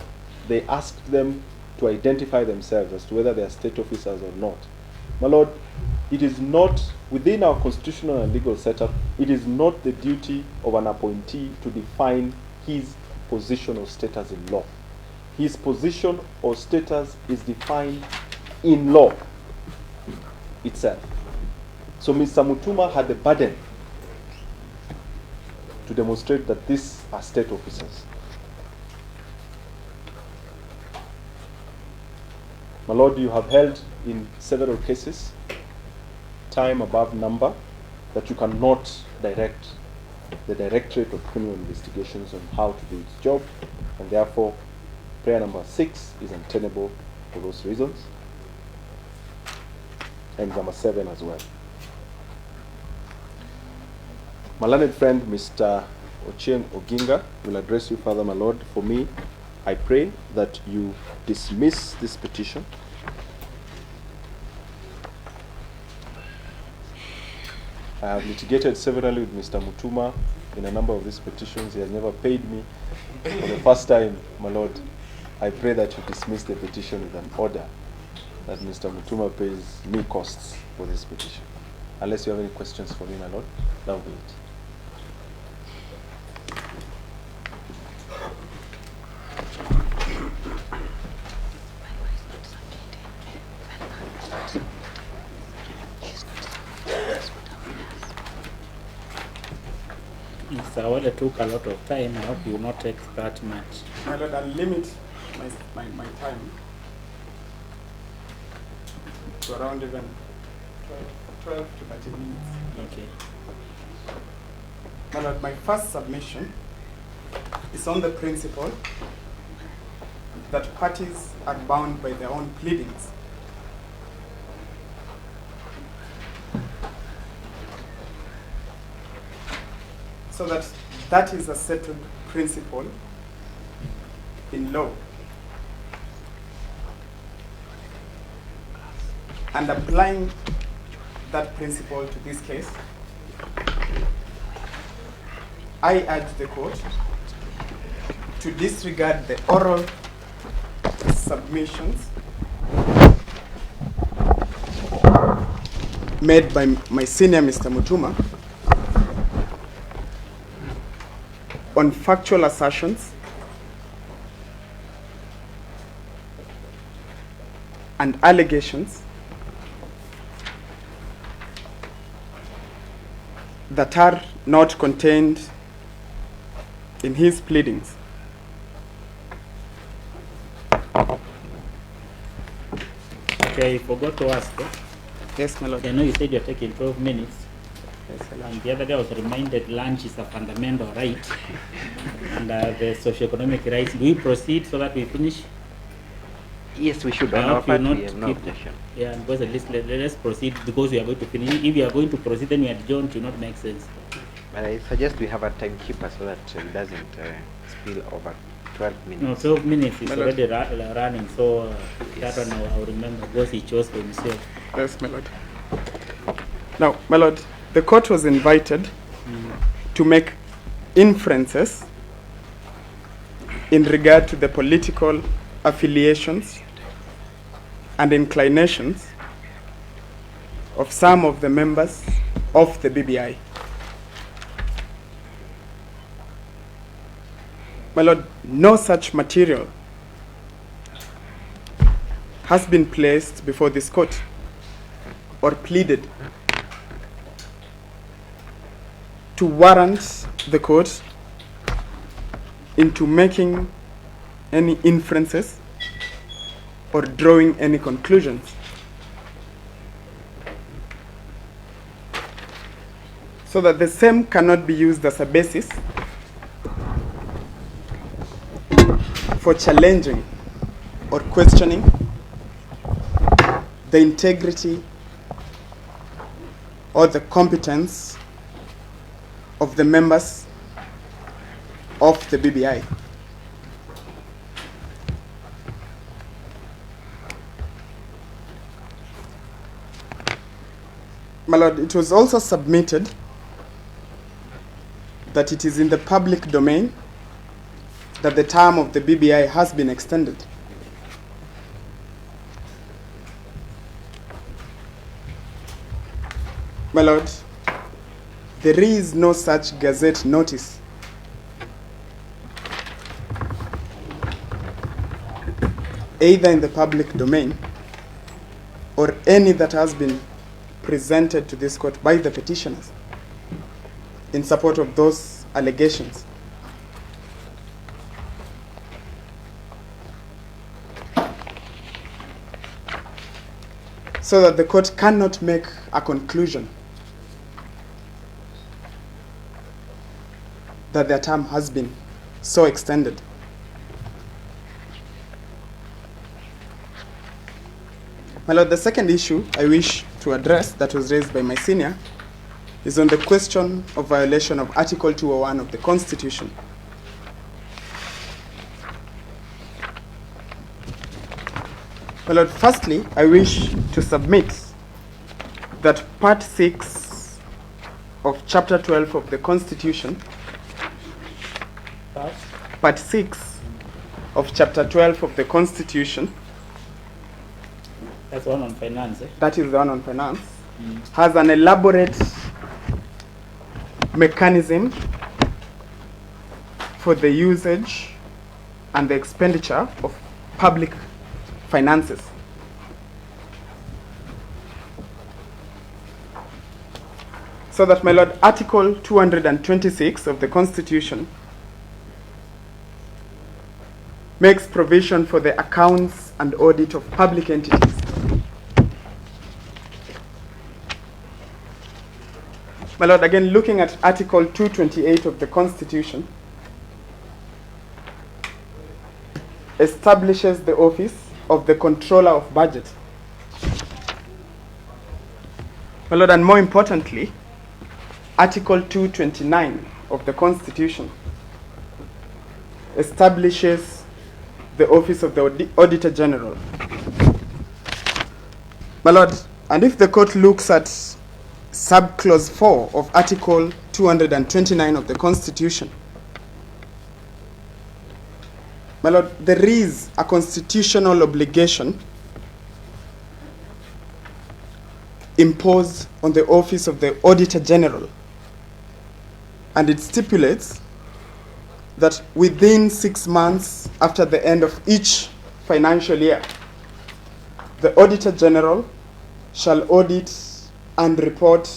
they asked them to identify themselves as to whether they are state officers or not. My Lord, it is not, within our constitutional and legal setup, it is not the duty of an appointee to define his position or status in law. His position or status is defined in law itself. So Mr. Mutuma had the burden to demonstrate that these are state officers. My Lord, you have held in several cases, time above number, that you cannot direct the Directorate of Criminal Investigations on how to do its job, and therefore prayer number 6 is untenable for those reasons, and number 7 as well. My learned friend, Mr. Ochieng Oginga, will address you further, my Lord. For me, I pray that you dismiss this petition. I have litigated severally with Mr. Mutuma in a number of these petitions. He has never paid me. For the first time, my Lord, I pray that you dismiss the petition with an order that Mr. Mutuma pays me costs for this petition. Unless you have any questions for me, my Lord, that will be it. Mr. Awole took a lot of time. I hope you will not take that much. My Lord, I'll limit my time to around even 12 to 30 minutes. Okay. My Lord, my first submission is on the principle that parties are bound by their own pleadings. So that is a settled principle in law. And applying that principle to this case, I urge the court to disregard the oral submissions made by my senior, Mr. Mutuma, on factual assertions and allegations that are not contained in his pleadings. Okay, I forgot to ask. Yes, my lord. I know you said you're taking 12 minutes. Yes, my lord. And the other day I was reminded lunch is a fundamental right. And the socio-economic rights. Do we proceed so that we finish? Yes, we should. I On our hope you part, not we have no keep- objection. Yeah, because at least let's proceed because we are going to finish. If we are going to proceed, then we adjourn to not make sense. But I suggest we have a timekeeper so that it doesn't spill over 12 minutes. No, 12 minutes is My lord. already running, so Yes. that one I'll remember because he chose for himself. Yes, my lord. Now, my lord, the court was invited to make inferences in regard to the political affiliations and inclinations of some of the members of the BBI. My lord, no such material has been placed before this court or pleaded to warrant the court into making any inferences or drawing any conclusions. So that the same cannot be used as a basis for challenging or questioning the integrity or the competence of the members of the BBI. My lord, it was also submitted that it is in the public domain that the term of the BBI has been extended. My lord, there is no such gazette notice either in the public domain or any that has been presented to this court by the petitioners in support of those allegations. So that the court cannot make a conclusion that their term has been so extended. My lord, the second issue I wish to address that was raised by my senior is on the question of violation of Article 201 of the Constitution. My lord, firstly, I wish to submit that Part 6 of Chapter 12 of the Constitution, Part 6 of Chapter 12 of the Constitution, That's one on finance. that is the one on finance, has an elaborate mechanism for the usage and the expenditure of public finances. So that, my lord, Article 226 of the Constitution makes provision for the accounts and audit of public entities. My lord, again, looking at Article 228 of the Constitution, establishes the office of the Controller of Budget. My lord, and more importantly, Article 229 of the Constitution establishes the office of the Auditor General. My lord, and if the court looks at subclause 4 of Article 229 of the Constitution, my lord, there is a constitutional obligation imposed on the Office of the Auditor General, and it stipulates that within 6 months after the end of each financial year, the Auditor General shall audit and report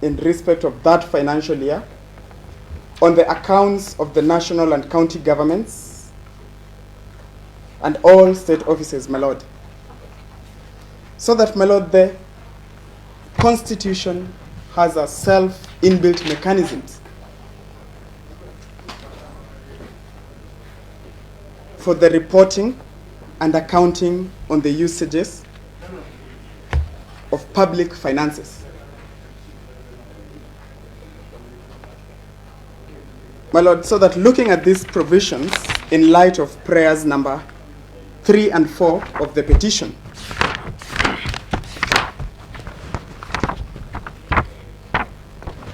in respect of that financial year on the accounts of the national and county governments and all state offices, my lord. So that, my lord, the Constitution has a self-inbuilt mechanisms for the reporting and accounting on the usages of public finances. My lord, so that looking at these provisions in light of prayers number 3 and 4 of the petition,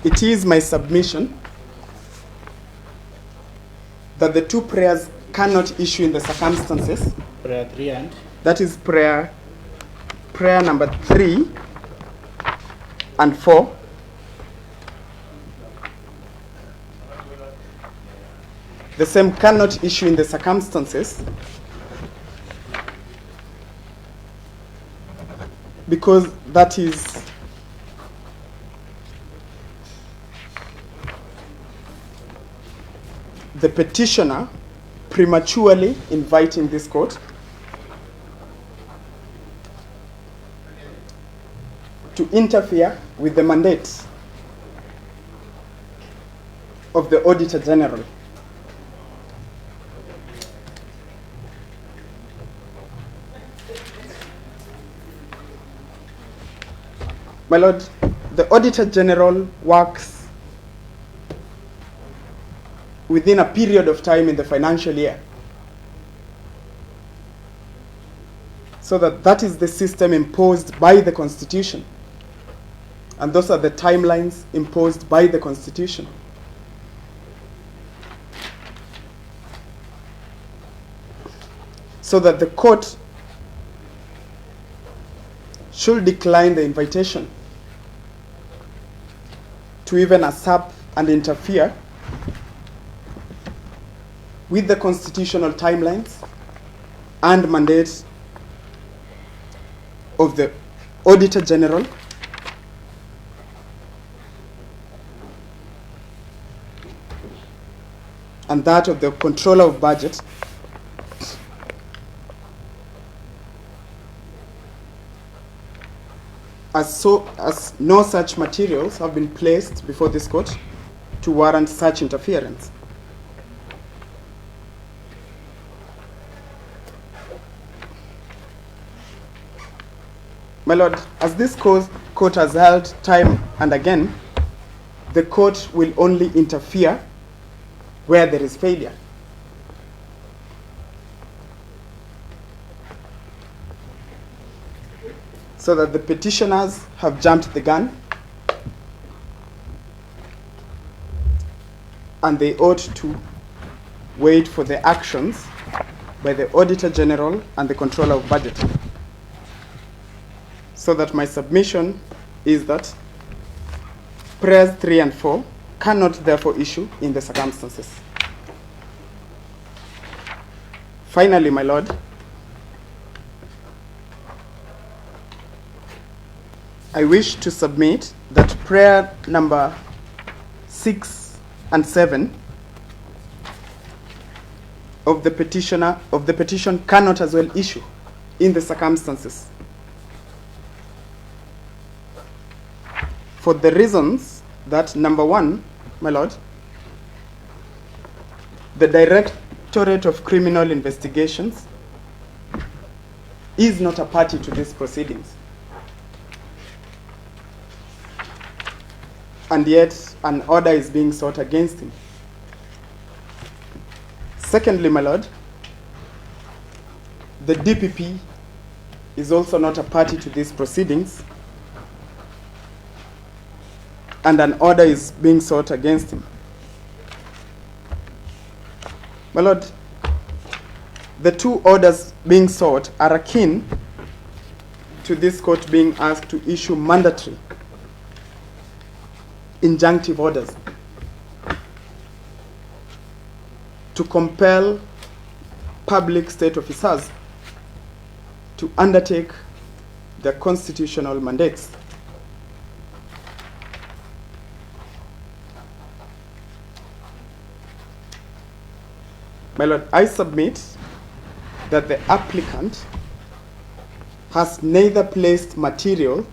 it is my submission that the two prayers cannot issue in the circumstances. Prayer 3 and? That is prayer number 3 and 4. The same cannot issue in the circumstances because that is the petitioner prematurely inviting this court to interfere with the mandate of the Auditor General. My lord, the Auditor General works within a period of time in the financial year. So that is the system imposed by the Constitution. And those are the timelines imposed by the Constitution. So that the court should decline the invitation to even usurp and interfere with the constitutional timelines and mandates of the Auditor General and that of the Controller of Budget, as no such materials have been placed before this court to warrant such interference. My lord, as this court has held time and again, the court will only interfere where there is failure. So that the petitioners have jumped the gun and they ought to wait for the actions by the Auditor General and the Controller of Budget. So that my submission is that prayers 3 and 4 cannot therefore issue in the circumstances. Finally, my lord, I wish to submit that prayer number 6 and 7 of the petition cannot as well issue in the circumstances. For the reasons that, number 1, my lord, the Directorate of Criminal Investigations is not a party to these proceedings. And yet, an order is being sought against him. Secondly, my lord, the DPP is also not a party to these proceedings, and an order is being sought against him. My lord, the two orders being sought are akin to this court being asked to issue mandatory injunctive orders to compel public state officers to undertake their constitutional mandates. My Lord, I submit that the applicant has neither placed material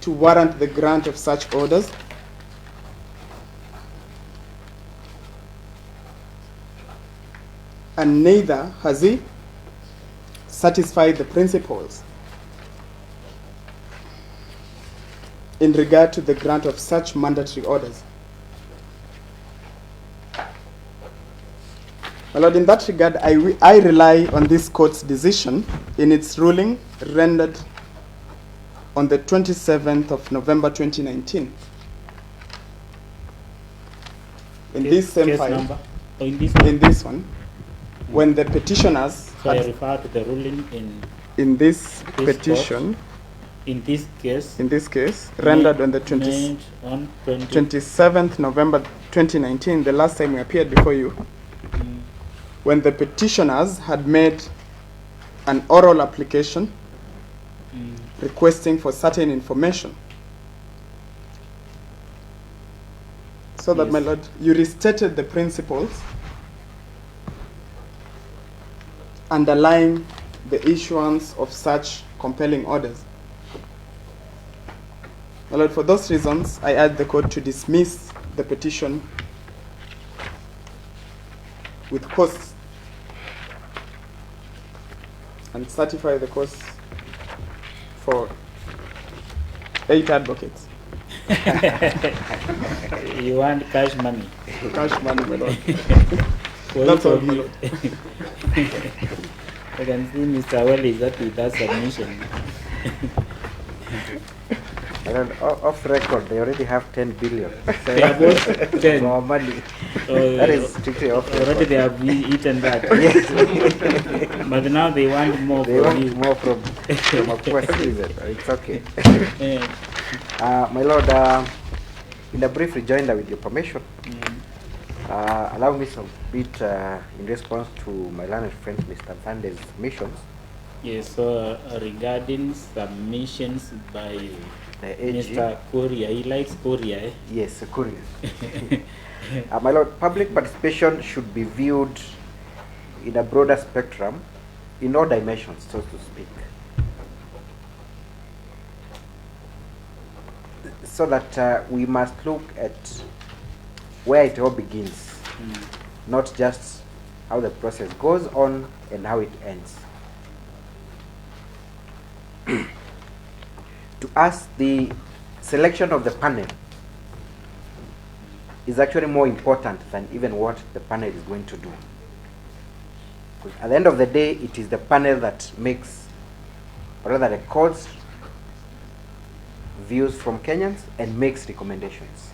to warrant the grant of such orders and neither has he satisfied the principles in regard to the grant of such mandatory orders. My Lord, in that regard, I rely on this court's decision in its ruling rendered on the 27th of November 2019. In this same Case file, number? Oh, in this one? in this one, when the petitioners So I had, refer to the ruling in this court, petition, in this case, rendered on the made on 27th November 2019, the last time we appeared before you, when the petitioners had made an oral application requesting for certain information. So that, Yes. my Lord, you restated the principles underlying the issuance of such compelling orders. My Lord, for those reasons, I urge the court to dismiss the petition with costs and certify the costs for 8 advocates. You want cash money? Cash money, my Lord. For That's each all, of my you. Lord. I can see Mr. Well is up with that submission. And off record, they already have 10 billion. They have what? 10. More money. So, That is strictly off already record. they have eaten that. But now they want more They from want you. more from a poor citizen. It's okay. Eh, My Lord, in a brief rejoinder, with your permission, allow me some bit in response to my learned friend Mr. Sande's missions. yes, so regarding submissions by The AG. Mr. Korea, he likes Korea. Eh? Yes, curious. My Lord, public participation should be viewed in a broader spectrum, in all dimensions, so to speak. So that we must look at where it all begins, not just how the process goes on and how it ends. To us, the selection of the panel is actually more important than even what the panel is going to do. Because at the end of the day, it is the panel that makes, or rather records views from Kenyans and makes recommendations.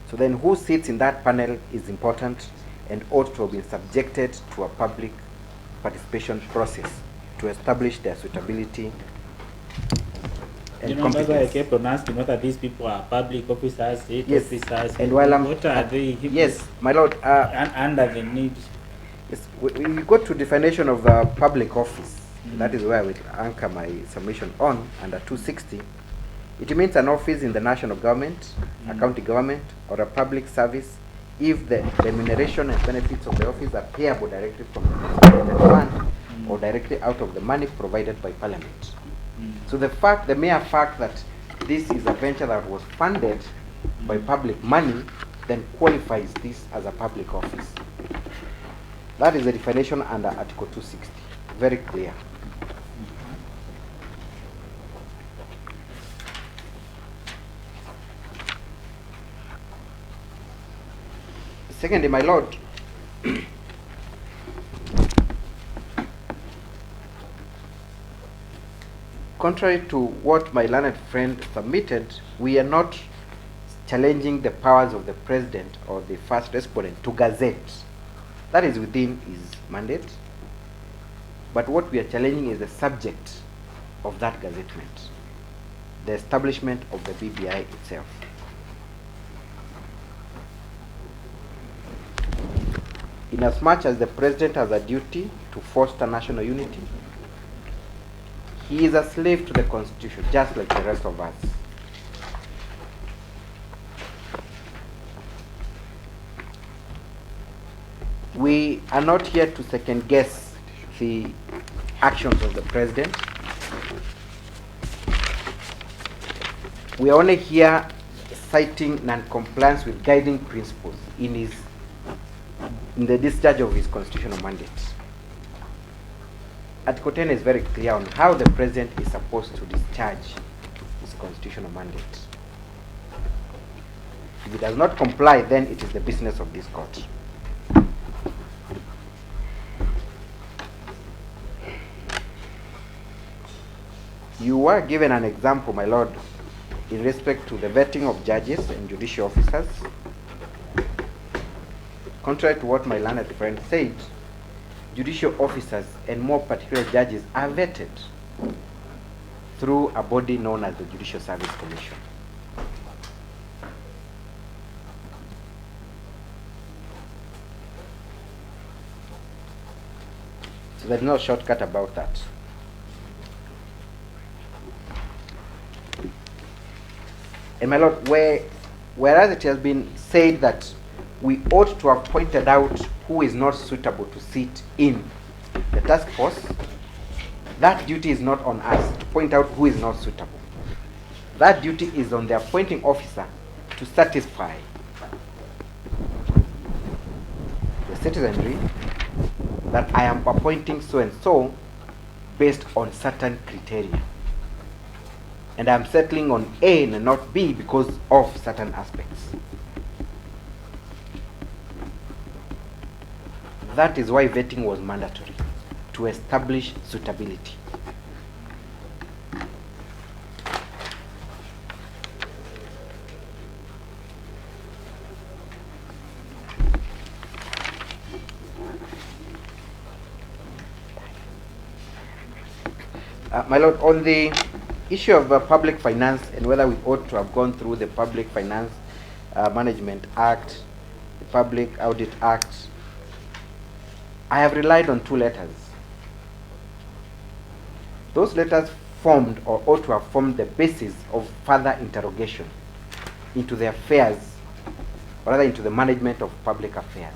So then who sits in that panel is important and ought to have been subjected to a public participation process to establish their suitability and You know, that's why I competence. kept on asking whether these people are public officers, state Yes, officers, and while I'm what are they? yes, my Lord, Under the need. yes, we go to definition of public office. That is where I will anchor my submission on under 260. It means an office in the national government, a county government, or a public service if the remuneration and benefits of the office are payable directly from the consolidated fund or directly out of the money provided by Parliament. So the mere fact that this is a venture that was funded by public money then qualifies this as a public office. That is the definition under Article 260. Very clear. Secondly, my Lord, contrary to what my learned friend submitted, we are not challenging the powers of the president or the first respondent to gazette. That is within his mandate. But what we are challenging is the subject of that gazettement, the establishment of the BBI itself. Inasmuch as the president has a duty to foster national unity, he is a slave to the constitution, just like the rest of us. We are not here to second guess the actions of the president. We are only here citing non-compliance with guiding principles in the discharge of his constitutional mandate. Article 10 is very clear on how the president is supposed to discharge his constitutional mandate. If he does not comply, then it is the business of this court. You were given an example, my lord, in respect to the vetting of judges and judicial officers. Contrary to what my learned friend said, judicial officers and more particular judges are vetted through a body known as the Judicial Service Commission. So there's no shortcut about that. And my lord, whereas it has been said that we ought to have pointed out who is not suitable to sit in the task force, that duty is not on us to point out who is not suitable. That duty is on the appointing officer to satisfy the citizenry that I am appointing so and so based on certain criteria. And I'm settling on A and not B because of certain aspects. That is why vetting was mandatory, to establish suitability. My lord, on the issue of public finance and whether we ought to have gone through the Public Finance Management Act, the Public Audit Act, I have relied on two letters. Those letters formed or ought to have formed the basis of further interrogation into the affairs, or rather into the management of public affairs.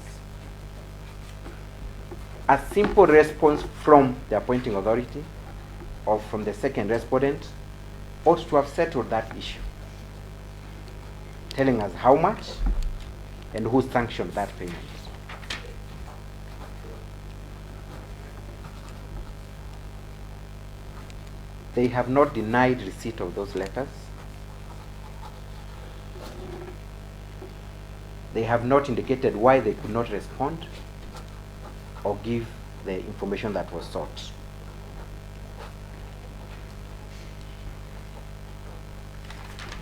A simple response from the appointing authority or from the second respondent ought to have settled that issue, telling us how much and who sanctioned that payment. They have not denied receipt of those letters. They have not indicated why they could not respond or give the information that was sought.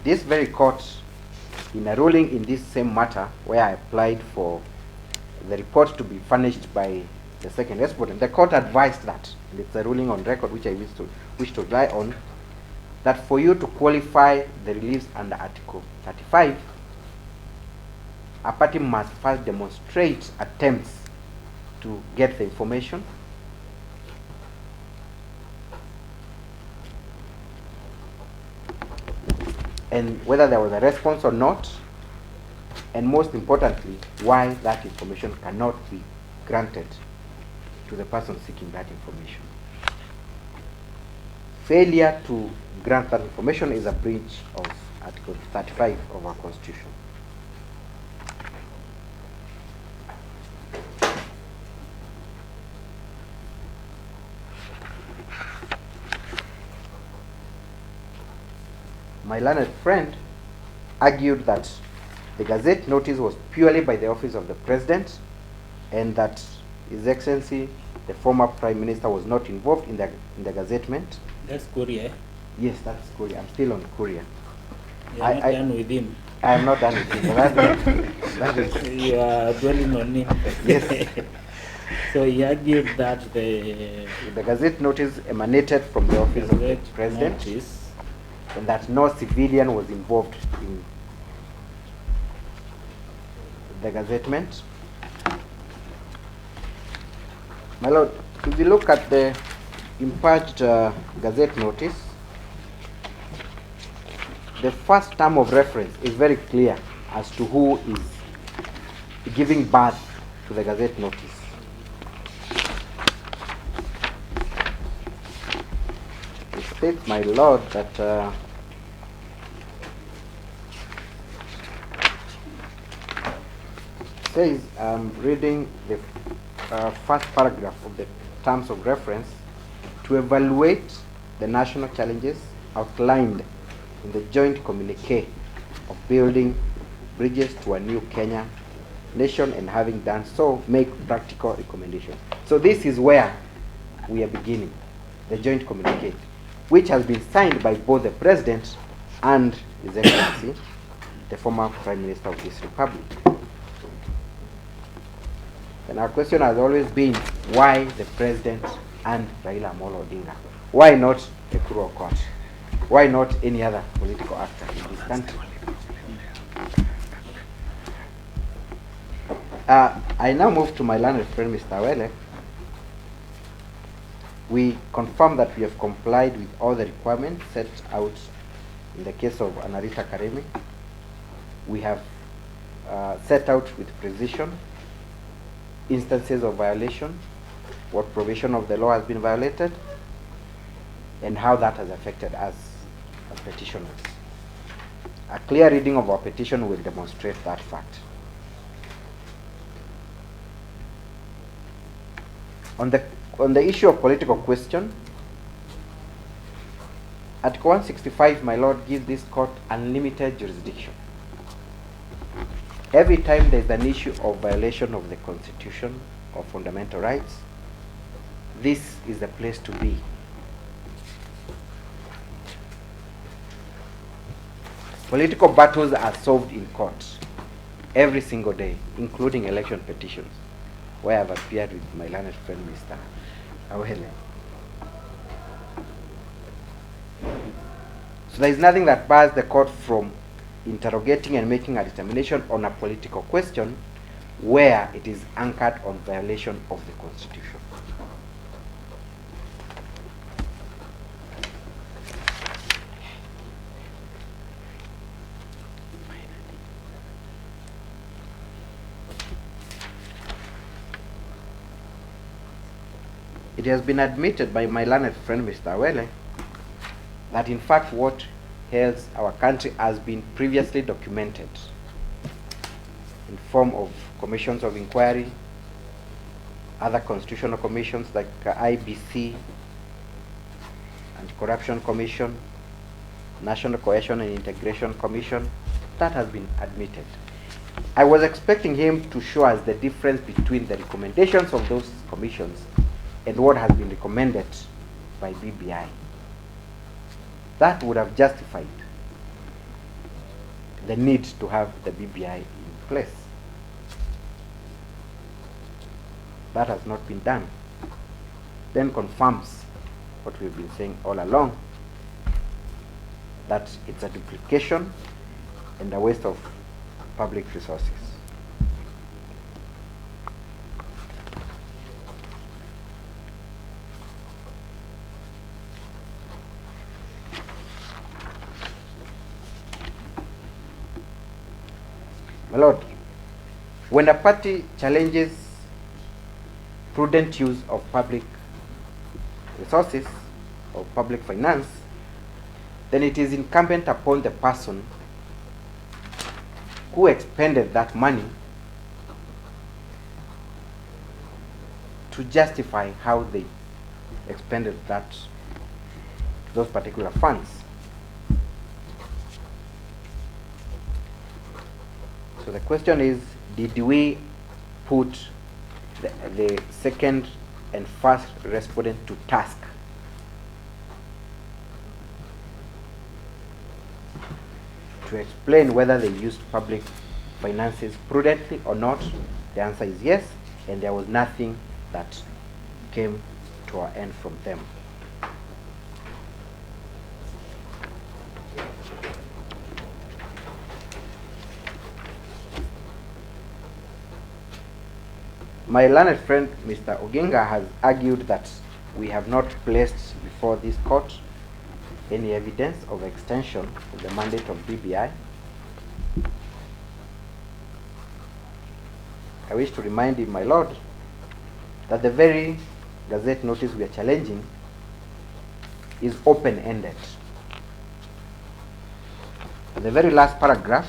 This very court, in a ruling in this same matter, where I applied for the report to be furnished by the second respondent, the court advised that, and it's a ruling on record which I wish to rely on, that for you to qualify the reliefs under Article 35, a party must first demonstrate attempts to get the information, and whether there was a response or not, and most importantly, why that information cannot be granted to the person seeking that information. Failure to grant that information is a breach of Article 35 of our Constitution. My learned friend argued that the Gazette notice was purely by the office of the President, and that His Excellency, the former Prime Minister, was not involved in the gazettement. That's Korea. Yes, that's Korea. I'm still on Korea. You are not done with him. I am not done with him. That is, You are dwelling on him. yes. So he argued that the The Gazette notice emanated from the office of the Gazette President, notice and that no civilian was involved in the gazettement. My Lord, if you look at the impurged Gazette notice, the first term of reference is very clear as to who is giving birth to the Gazette notice. It states, my Lord, that says, reading the first paragraph of the terms of reference, to evaluate the national challenges outlined in the joint communique of building bridges to a new Kenya nation, and having done so, make practical recommendations. So this is where we are beginning, the joint communique, which has been signed by both the President and His Excellency, the former Prime Minister of this Republic. And our question has always been, why the President and Raila Amolo Odinga? Why not Uhuru Aukot'S? Why not any other political actor in this country? I now move to my learned friend, Mr. Wele. We confirm that we have complied with all the requirements set out in the case of Anarita Karemi. We have set out with precision instances of violation, what provision of the law has been violated, and how that has affected us as petitioners. A clear reading of our petition will demonstrate that fact. On the issue of political question, Article 165, my Lord, gives this court unlimited jurisdiction. Every time there is an issue of violation of the Constitution or fundamental rights, this is the place to be. Political battles are solved in court every single day, including election petitions, where I've appeared with my learned friend, Mr. Awele. So there is nothing that bars the court from interrogating and making a determination on a political question where it is anchored on violation of the Constitution. It has been admitted by my learned friend, Mr. Awele, that in fact what ails our country has been previously documented in form of commissions of inquiry, other constitutional commissions like IBC, Anti-Corruption Commission, National Cohesion and Integration Commission. That has been admitted. I was expecting him to show us the difference between the recommendations of those commissions and what has been recommended by BBI. That would have justified the need to have the BBI in place. That has not been done. Then confirms what we've been saying all along, that it's a duplication and a waste of public resources. My Lord, when a party challenges prudent use of public resources or public finance, then it is incumbent upon the person who expended that money to justify how they expended those particular funds. So the question is, did we put the second and first respondent to task to explain whether they used public finances prudently or not? The answer is yes, and there was nothing that came to our end from them. My learned friend, Mr. Oginga, has argued that we have not placed before this court any evidence of extension of the mandate of BBI. I wish to remind you, my lord, that the very Gazette notice we are challenging is open-ended. The very last paragraph,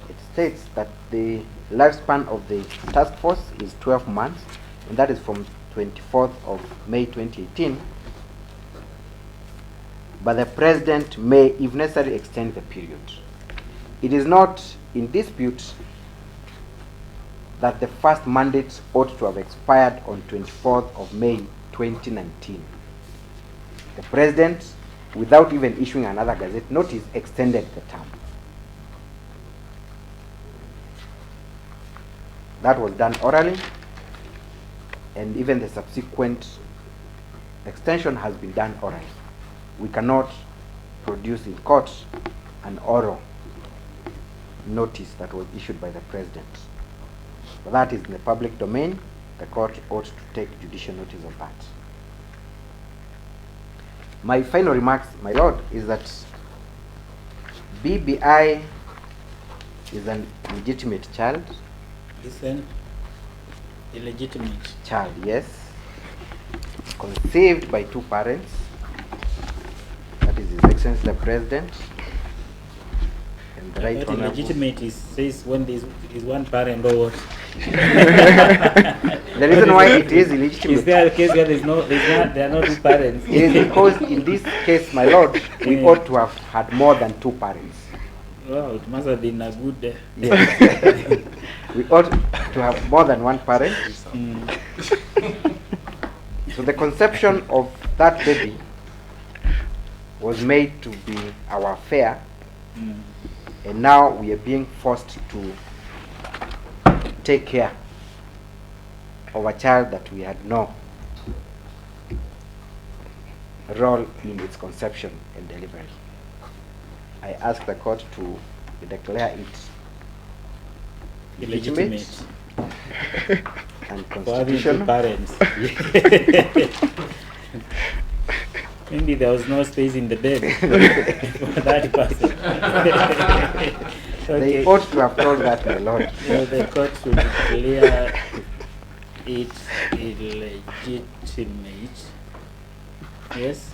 it states that the lifespan of the task force is 12 months, and that is from 24th of May 2018. But the president may, if necessary, extend the period. It is not in dispute that the first mandate ought to have expired on 24th of May 2019. The president, without even issuing another Gazette notice, extended the term. That was done orally, and even the subsequent extension has been done orally. We cannot produce in court an oral notice that was issued by the president. But that is in the public domain. The court ought to take judicial notice of that. My final remarks, my lord, is that BBI is an illegitimate child. Listen, illegitimate Child, yes. Conceived by two parents. That is His Excellency the President. And the Right But Honorable. illegitimate says when there is one parent or what? The reason why it is illegitimate Is there a case where there are no two parents? it is because in this case, my lord, we ought to have had more than two parents. Wow, it must have been a good. Yes. We ought to have more than one parent. So the conception of that baby was made to be our affair, and now we are being forced to take care of a child that we had no role in its conception and delivery. I ask the court to declare it Illegitimate. and For having two constitutional. parents. Maybe there was no space in the bed for that person. They ought to have told that, my lord. So the court should declare it illegitimate. Yes?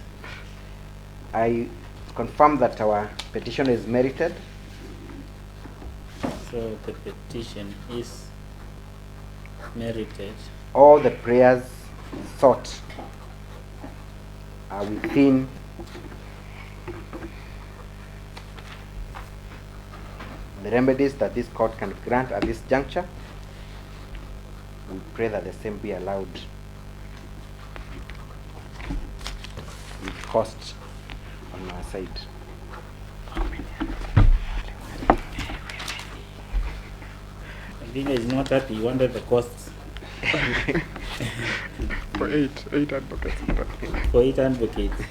I confirm that our petition is merited. So the petition is merited. All the prayers sought are within the remedies that this court can grant at this juncture. We pray that the same be allowed with cost on our side. I think it's not that he wanted the costs For eight advocates. for 8 advocates.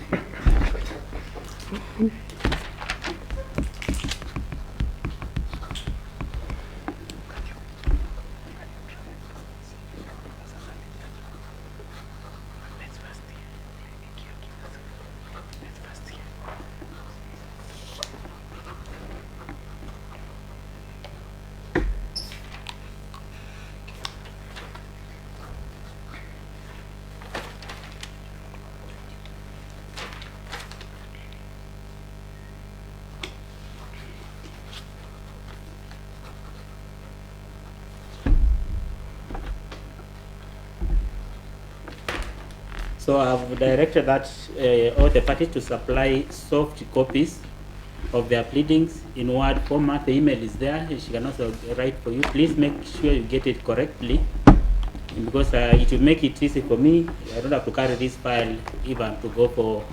So I have directed that all the parties to supply soft copies of their pleadings in Word format. The email is there. She can also write for you. Please make sure you get it correctly, because it will make it easy for me. I don't have to carry this file even to go for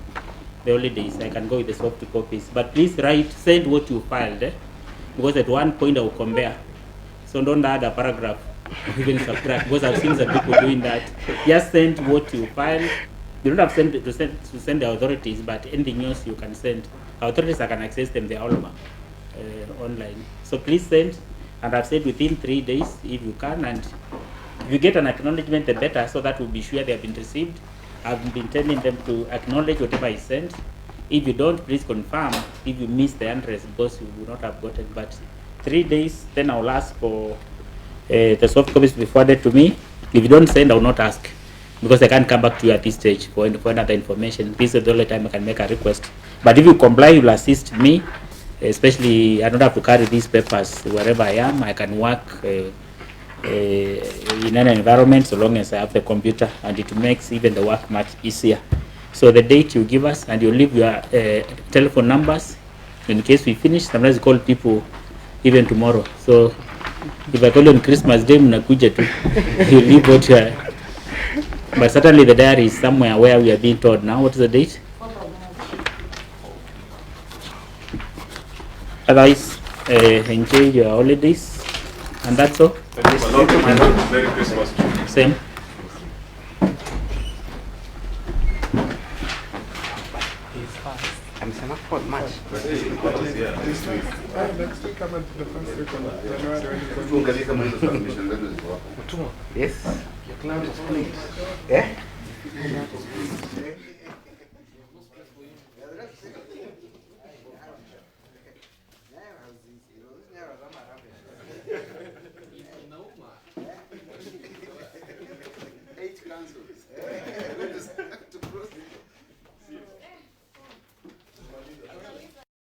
the holidays. I can go with the soft copies. But please send what you filed, because at one point I will compare. So don't add a paragraph even subtract, because I've seen some people doing that. Just send what you file. You don't have to send the authorities, but anything else you can send. Authorities, I can access them, they're all over online. So please send, and I've said within 3 days if you can, and if you get an acknowledgement, the better, so that we'll be sure they have been received. I've been telling them to acknowledge whatever is sent. If you don't, please confirm if you miss the address, because you will not have gotten. But 3 days, then I'll ask for the soft copies to be forwarded to me. If you don't send, I will not ask, because I can't come back to you at this stage for another information. This is the only time I can make a request. But if you comply, you'll assist me. Especially, I don't have to carry these papers wherever I am. I can work in an environment so long as I have the computer, and it makes even the work much easier. So the date you give us, and you leave your telephone numbers in case we finish. Sometimes we call people even tomorrow. So if I call you on Christmas Day, mnakuja tu. You leave what you are. But certainly the diary is somewhere where we are being told now. What is the date? Otherwise, enjoy your holidays, and that's all. Merry Christmas. Same. Amesema 4th March. Next week I'm at the first week of January. Yes. Your cloud is clean. Yeah? Eight councils.